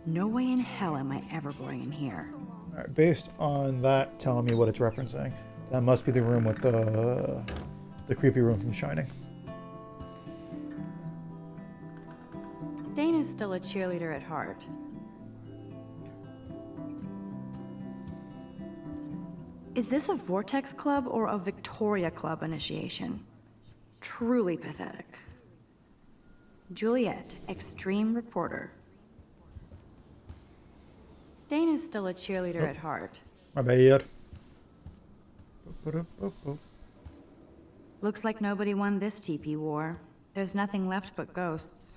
No way in hell am I ever going in here. Alright, based on that telling me what it's referencing, that must be the room with the creepy room from Shining. Dana's still a cheerleader at heart. Is this a Vortex Club or a Victoria Club initiation? Truly pathetic. Juliet, extreme reporter. Dana's still a cheerleader at heart. My bad. Looks like nobody won this TP war. There's nothing left but ghosts.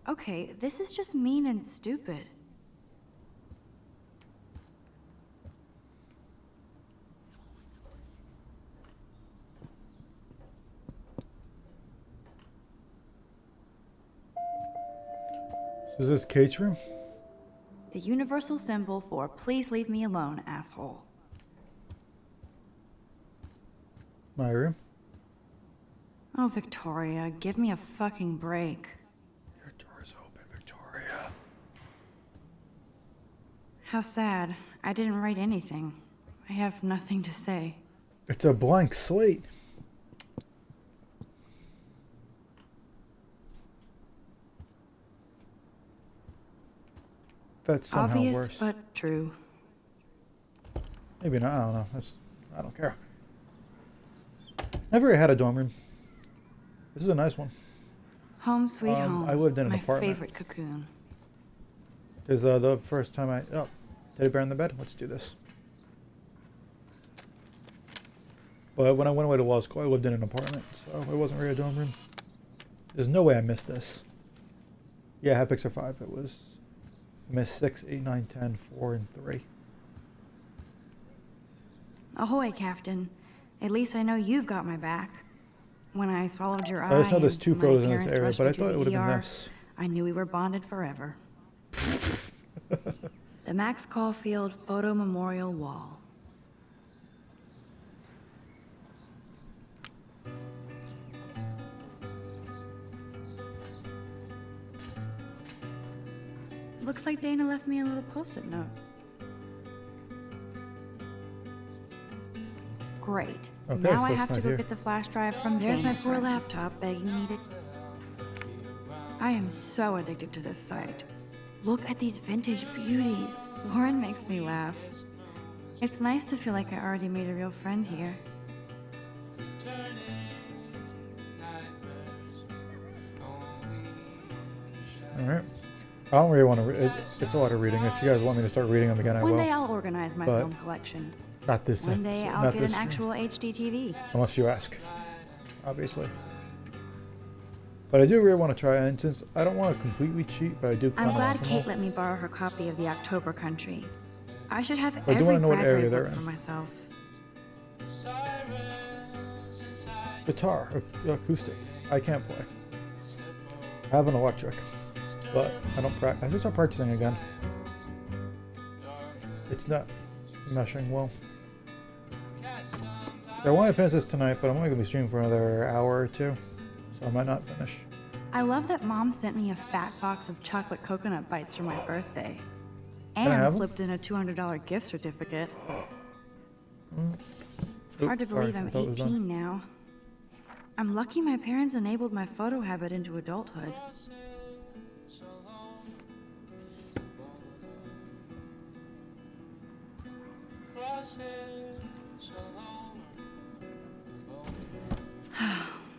Okay, this is just mean and stupid. So is this Kate's room? The universal symbol for please leave me alone, asshole. My room? Oh, Victoria, give me a fucking break. Your door's open, Victoria. How sad. I didn't write anything. I have nothing to say. It's a blank slate. That's somehow Obvious, worse. but true. Maybe not. I don't know. I don't care. Never had a dorm room. This is a nice one. Home sweet home. I lived in an my apartment. favorite cocoon. Because the first time oh, teddy bear in the bed. Let's do this. But when I went away to law school, I lived in an apartment, so it wasn't really a dorm room. There's no way I missed this. Yeah, I had Pixar 5. It was missed 6, 8, 9, 10, 4, and 3. Ahoy, Captain. At least I know you've got my back. When I swallowed your eye, I just know there's and 2 my photos in this parents area, rushed but me I to thought the it would have been ER, this. I knew we were bonded forever. The Max Caulfield Photo Memorial Wall. Looks like Dana left me a little post-it note. Great. Okay, Now so I it's have to not go here. get the flash drive from There's my poor laptop begging me to... I am so addicted to this site. Look at these vintage beauties. Lauren makes me laugh. It's nice to feel like I already made a real friend here. Alright. I don't really want to read. It's a lot of reading. If you guys want me to start reading them again, I will. One day I'll organize my But film collection. Not this One day episode, I'll not get an this stream. actual HD TV. Unless you ask. Obviously. But I do really want to try, and since I don't want to completely cheat, but I do kind I'm of glad want to Kate know. let me borrow her copy of The October Country. I should have I do every wanna know what Bradbury area they're book in. for myself. Guitar, acoustic. I can't play. I have an electric, but I don't practice. I just start practicing again. It's not meshing well. So I want to finish this tonight, but I'm only going to be streaming for another hour or 2, so I might not finish. I love that Mom sent me a fat box of chocolate coconut bites for my birthday. Can I And have 'em? slipped in a $200 gift certificate. Oop, Hard to sorry, believe I I'm thought it was done. 18 now. I'm lucky my parents enabled my photo habit into adulthood.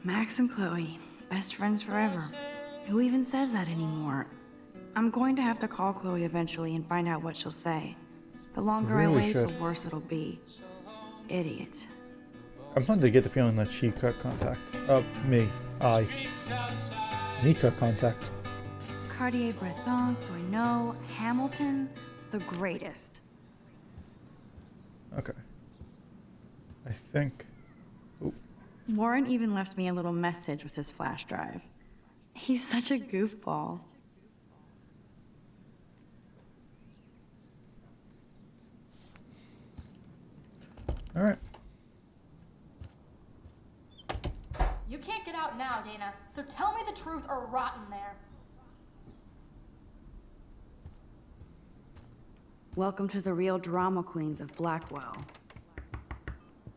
Max and Chloe, best friends forever. Who even says that anymore? I'm going to have to call Chloe eventually and find out what she'll say. The longer Really I wait, should. the worse it'll be. Idiot. I'm starting to get the feeling that she cut contact. Me. Me cut contact. Cartier-Bresson, Doisneau, Hamilton, the greatest. Okay. I think... Ooh. Warren even left me a little message with his flash drive. He's such a goofball. Alright. can't get out now, Dana, so tell me the truth or rot in there. Welcome to the real drama queens of Blackwell.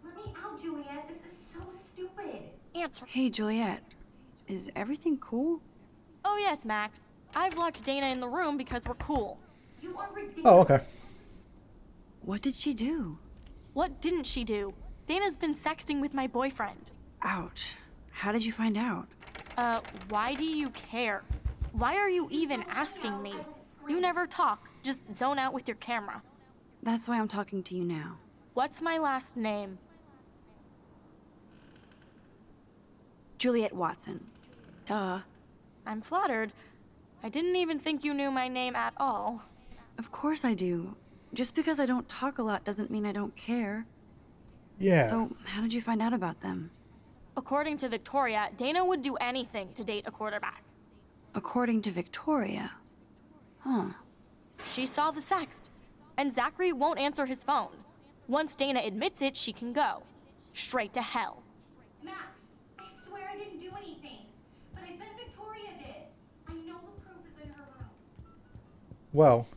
Let me out, Juliet. This is so stupid. Answer. Hey, Juliet. Is everything cool? Oh yes, Max. I've locked Dana in the room because we're cool. You are ridiculous. Oh, okay. What did she do? What didn't she do? Dana's been sexting with my boyfriend. Ouch. How did you find out? Why do you care? Why are you even asking me? You never talk, just zone out with your camera. That's why I'm talking to you now. What's my last name? Juliet Watson. Duh. I'm flattered. I didn't even think you knew my name at all. Of course I do. Just because I don't talk a lot doesn't mean I don't care. Yeah. So, how did you find out about them? According to Victoria, Dana would do anything to date a quarterback. According to Victoria. Huh. She saw the sext, and Zachary won't answer his phone. Once Dana admits it, she can go. Straight to hell. Max, I swear I didn't do anything. But I bet Victoria did. I know the proof is in her room. Well.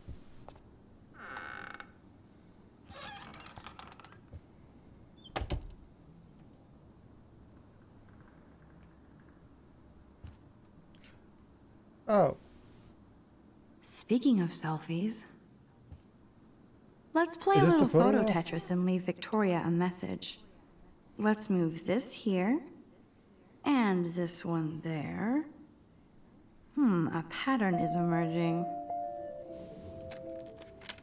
Oh. Speaking of selfies, let's play Is a this the little photo photo? Tetris and leave Victoria a message. Let's move this here, and this one there. A pattern is emerging.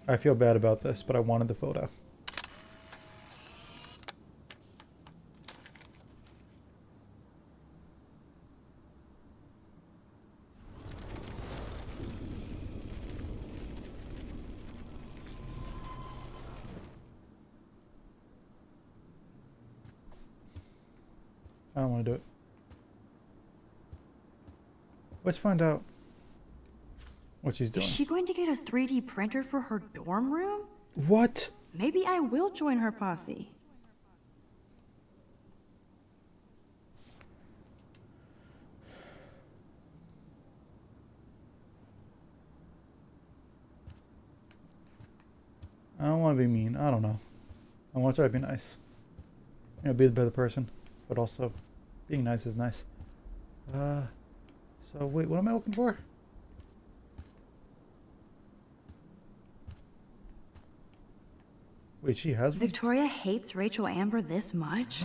I feel bad about this, but I wanted the photo. I don't want to do it. Let's find out what she's doing. Is she going to get a 3D printer for her dorm room? What? Maybe I will join her posse. I don't want to be mean. I don't know. I want to try to be nice. You know, be the better person. But also, being nice is nice. So wait, what am I looking for? Wait, she has one? Victoria hates Rachel Amber this much?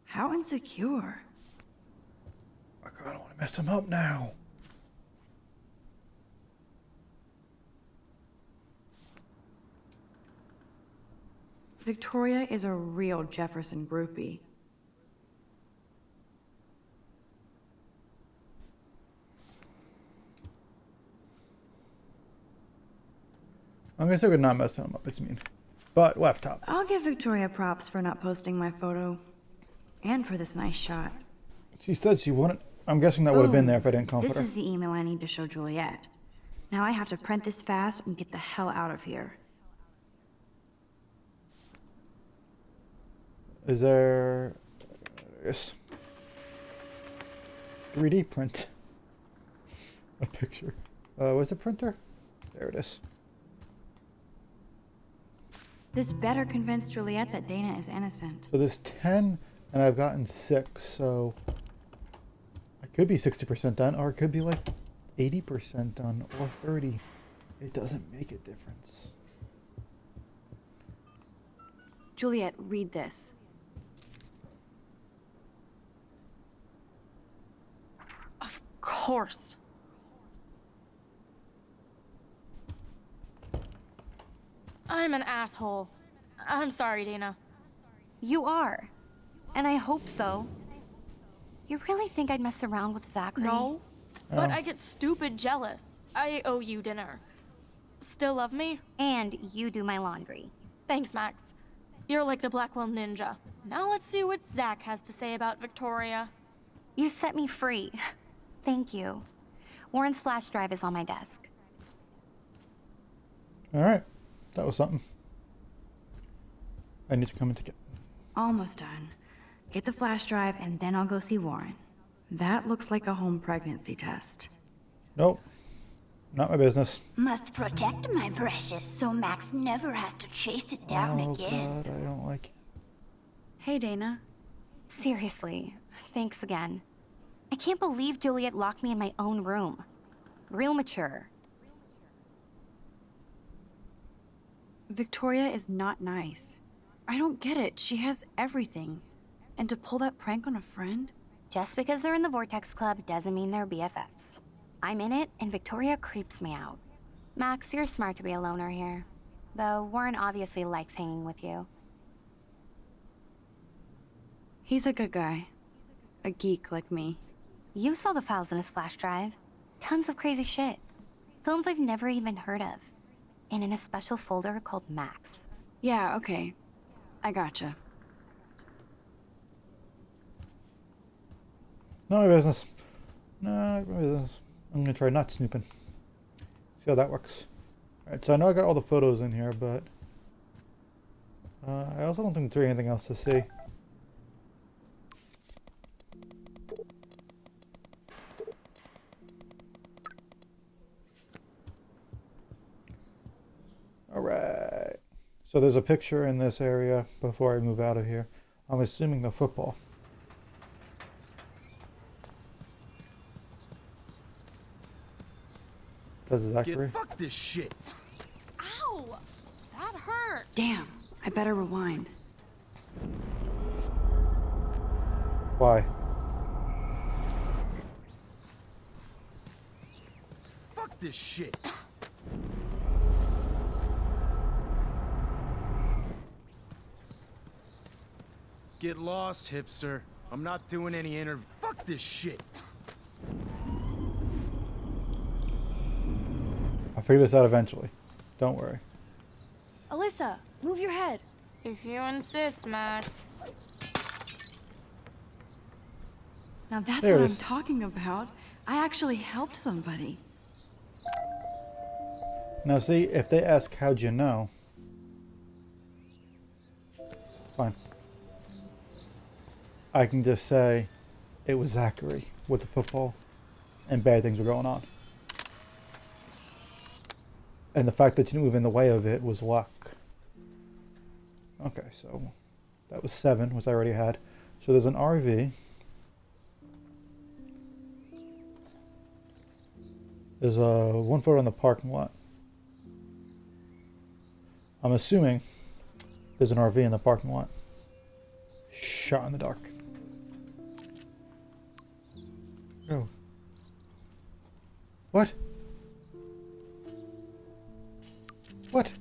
How insecure. I kind of want to mess him up now. Victoria is a real Jefferson groupie. I'm gonna say we're not messing him up. It's mean. But laptop. I'll give Victoria props for not posting my photo. And for this nice shot. She said she wouldn't. I'm guessing that would have been there if I didn't comfort This her. is the email I need to show Juliet. Now I have to print this fast and get the hell out of here. Is there... Yes. 3D print. A picture. Where's the printer? There it is. This better convince Juliet that Dana is innocent. So there's 10, and I've gotten 6, so... I could be 60% done, or it could be like 80% done, or 30. It doesn't make a difference. Juliet, read this. Of course. I'm an asshole. I'm sorry, Dana. You are. And I hope so. You really think I'd mess around with Zachary? No, but I get stupid jealous. I owe you dinner. Still love me? And you do my laundry. Thanks, Max. You're like the Blackwell Ninja. Now let's see what Zach has to say about Victoria. You set me free. Thank you. Warren's flash drive is on my desk. Alright. That was something. I need to come and take it. Almost done. Get the flash drive and then I'll go see Warren. That looks like a home pregnancy test. Nope. Not my business. Must protect my precious so Max never has to chase it down again. God, I don't like it. Hey, Dana. Seriously, thanks again. I can't believe Juliet locked me in my own room. Real mature. Victoria is not nice. I don't get it. She has everything. And to pull that prank on a friend? Just because they're in the Vortex Club doesn't mean they're BFFs. I'm in it, and Victoria creeps me out. Max, you're smart to be a loner here. Though Warren obviously likes hanging with you. He's a good guy. A geek like me. You saw the files in his flash drive. Tons of crazy shit. Films I've never even heard of. And in a special folder called Max. Yeah, okay. I gotcha. Not my business. Not my business. I'm gonna try not snooping. See how that works. Alright, so I know I got all the photos in here, but I also don't think there's anything else to see. Alright. So there's a picture in this area before I move out of here. I'm assuming the football. That's Zachary. Fuck this shit. Ow! That hurt. Damn, I better rewind. Why? Fuck this shit. Get lost, hipster. I'm not doing any interview. Fuck this shit. I'll figure this out eventually. Don't worry. Alyssa, move your head. If you insist, Max. Now that's There it what I'm is. talking about. I actually helped somebody. Now see, if they ask how'd you know, fine. I can just say it was Zachary with the football and bad things were going on. And the fact that you didn't move in the way of it was luck. Okay, so that was 7, which I already had. So there's an RV. There's one photo in the parking lot. I'm assuming there's an RV in the parking lot. Shot in the dark. Oh. What? What?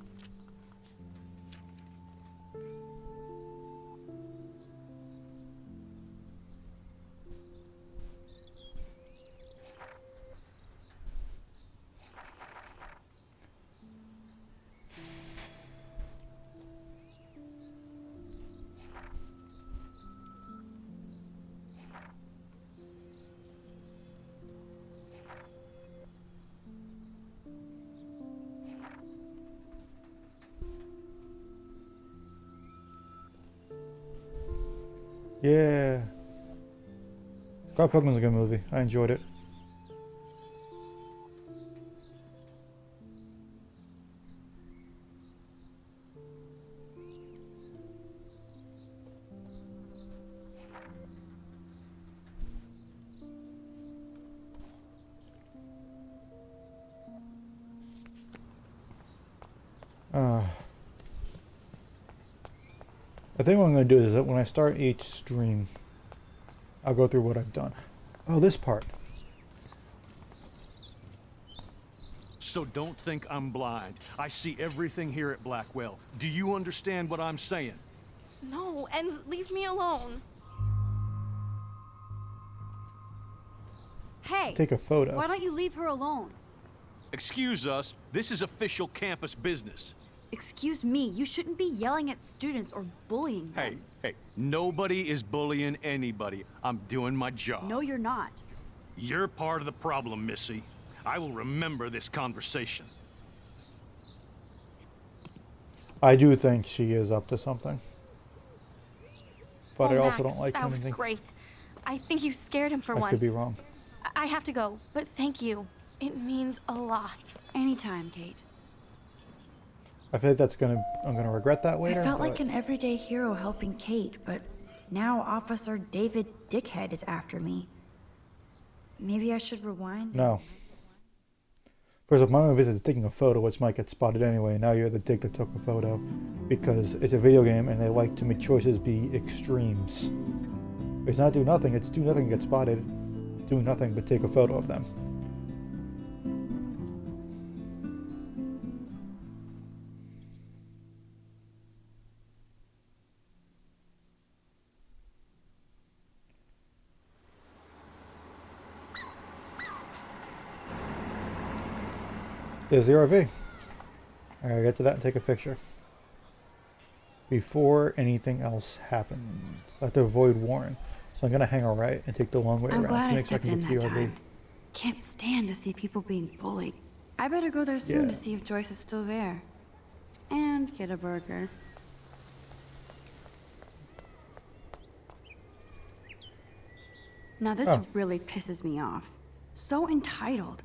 Yeah. Scott Pilgrim's a good movie. I enjoyed it. I think what I'm going to do is that when I start each stream, I'll go through what I've done. Oh, this part. So don't think I'm blind. I see everything here at Blackwell. Do you understand what I'm saying? No, and leave me alone. Hey, Take a photo. why don't you leave her alone? Excuse us, this is official campus business. Excuse me, you shouldn't be yelling at students or bullying them. Hey, nobody is bullying anybody. I'm doing my job. No, you're not. You're part of the problem, Missy. I will remember this conversation. I do think she is up to something. But I also Max, don't like that was anything. great. I think you scared him for I once. could be wrong. I have to go, but thank you. It means a lot. Anytime, Kate. I feel like I'm gonna regret that later. I felt but like an everyday hero helping Kate, but now Officer David Dickhead is after me. Maybe I should rewind? No. First off, my only business is taking a photo, which might get spotted anyway. Now you're the dick that took the photo. Because it's a video game and they like to make choices be extremes. It's not do nothing, it's do nothing, get spotted. Do nothing but take a photo of them. There's the RV. I gotta get to that and take a picture. Before anything else happens. I have to avoid Warren. So I'm gonna hang a right and take the long way I'm around glad to I make sure I stepped can in get to that the RV. time. Can't stand to see people being bullied. I better go there soon Yeah. to see if Joyce is still there. And get a burger. Now this really pisses me off. So entitled.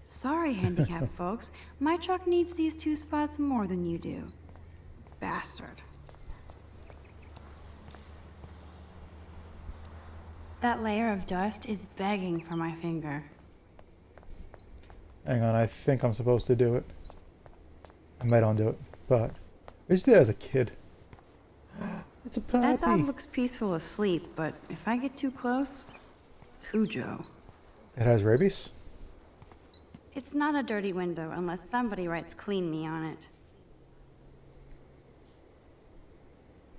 Sorry, handicapped folks. My truck needs these 2 spots more than you do. Bastard. That layer of dust is begging for my finger. Hang on, I think I'm supposed to do it. I might undo it, but I used to do it as a kid. It's a puppy. That dog looks peaceful asleep, but if I get too close, Cujo. It has rabies? It's not a dirty window unless somebody writes clean me on it.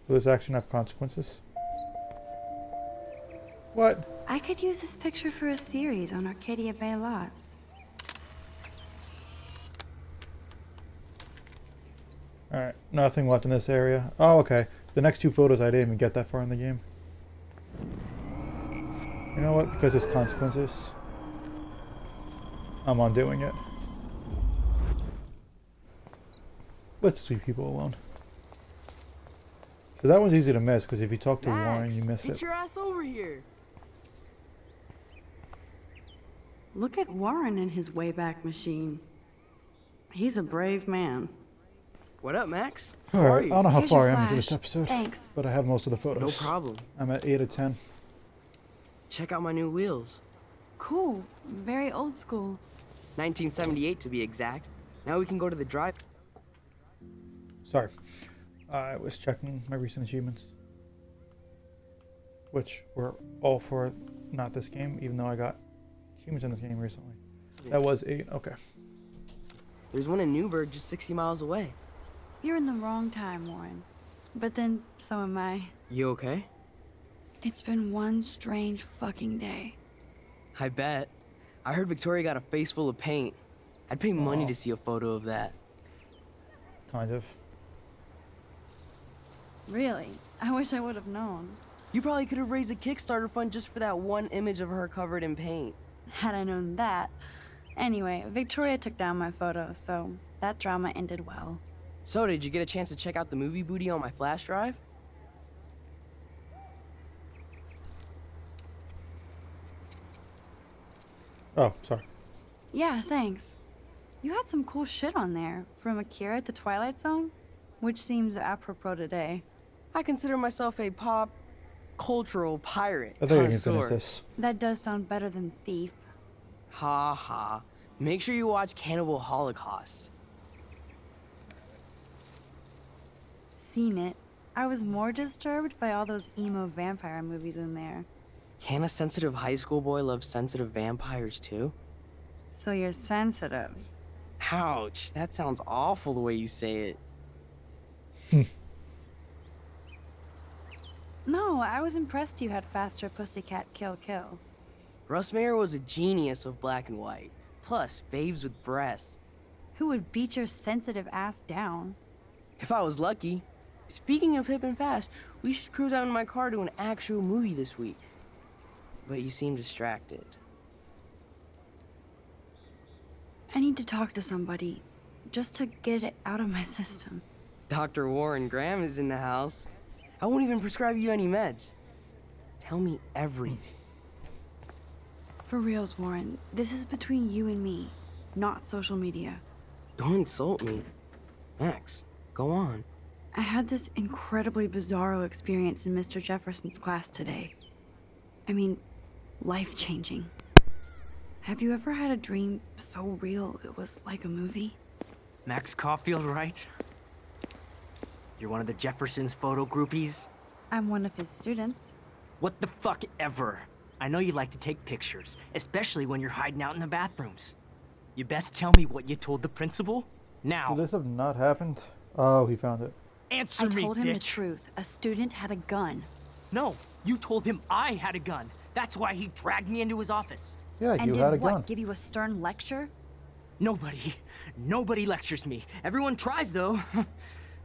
Will this action have consequences? What? I could use this picture for a series on Arcadia Bay lots. Alright, nothing left in this area. Oh, okay. The next 2 photos, I didn't even get that far in the game. You know what? Because there's consequences, I'm undoing it. Let's leave people alone. So that one's easy to miss, because if you talk to Warren, you miss get it. your ass over here. Look at Warren in his Wayback Machine. He's a brave man. What up, Max? How are Alright, I you? don't know how Here's far I your am into flash. this episode. Thanks. But I have most of the photos. No problem. I'm at 8 of 10. Check out my new wheels. Cool. Very old school. 1978 to be exact. Now we can go to the drive. Sorry. I was checking my recent achievements. Which were all for not this game, even though I got achievements in this game recently. That was 8. Okay. There's one in Newburgh just 60 miles away. You're in the wrong time, Warren. But then, so am I. You okay? It's been one strange fucking day. I bet. I heard Victoria got a face full of paint. I'd pay money Aw. to see a photo of that. Kind of. Really? I wish I would have known. You probably could have raised a Kickstarter fund just for that one image of her covered in paint. Had I known that. Anyway, Victoria took down my photo, so that drama ended well. So, did you get a chance to check out the movie booty on my flash drive? Oh, sorry. Yeah, thanks. You had some cool shit on there, from Akira to Twilight Zone, which seems apropos today. I consider myself a pop cultural pirate I think I can finish connoisseur. this. That does sound better than thief. Ha ha. Make sure you watch Cannibal Holocaust. Seen it. I was more disturbed by all those emo vampire movies in there. Can a sensitive high school boy love sensitive vampires too? So you're sensitive. Ouch, that sounds awful the way you say it. No, I was impressed you had faster Pussycat Kill Kill. Russ Meyer was a genius of black and white. Plus, babes with breasts. Who would beat your sensitive ass down? If I was lucky. Speaking of hip and fast, we should cruise out in my car to an actual movie this week. But you seem distracted. I need to talk to somebody, just to get it out of my system. Dr. Warren Graham is in the house. I won't even prescribe you any meds. Tell me everything. For reals, Warren, this is between you and me, not social media. Don't insult me. Max, go on. I had this incredibly bizarro experience in Mr. Jefferson's class today. I mean, life-changing. Have you ever had a dream so real it was like a movie? Max Caulfield, right? You're one of the Jefferson's photo groupies? I'm one of his students. What the fuck ever? I know you like to take pictures, especially when you're hiding out in the bathrooms. You best tell me what you told the principal, now. Could this have not happened? Oh, he found it. Answer me, I told him the bitch. truth. A student had a gun. No, you told him I had a gun. That's why he dragged me into his office. Yeah, And you did had a what, gun. give you a stern lecture? Nobody lectures me. Everyone tries, though.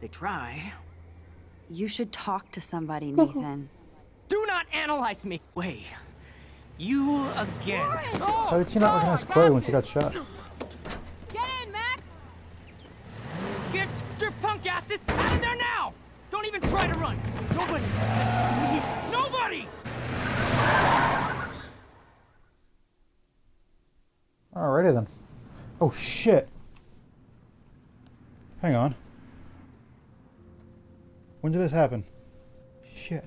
They try. You should talk to somebody, Nathan. Do not analyze me. Wait. You again. How did she not recognize Chloe when she got shot? Get in, Max! Get your punk asses out of there now! Don't even try to run. Nobody. Nobody! Alrighty then. Oh shit. Hang on. When did this happen? Shit.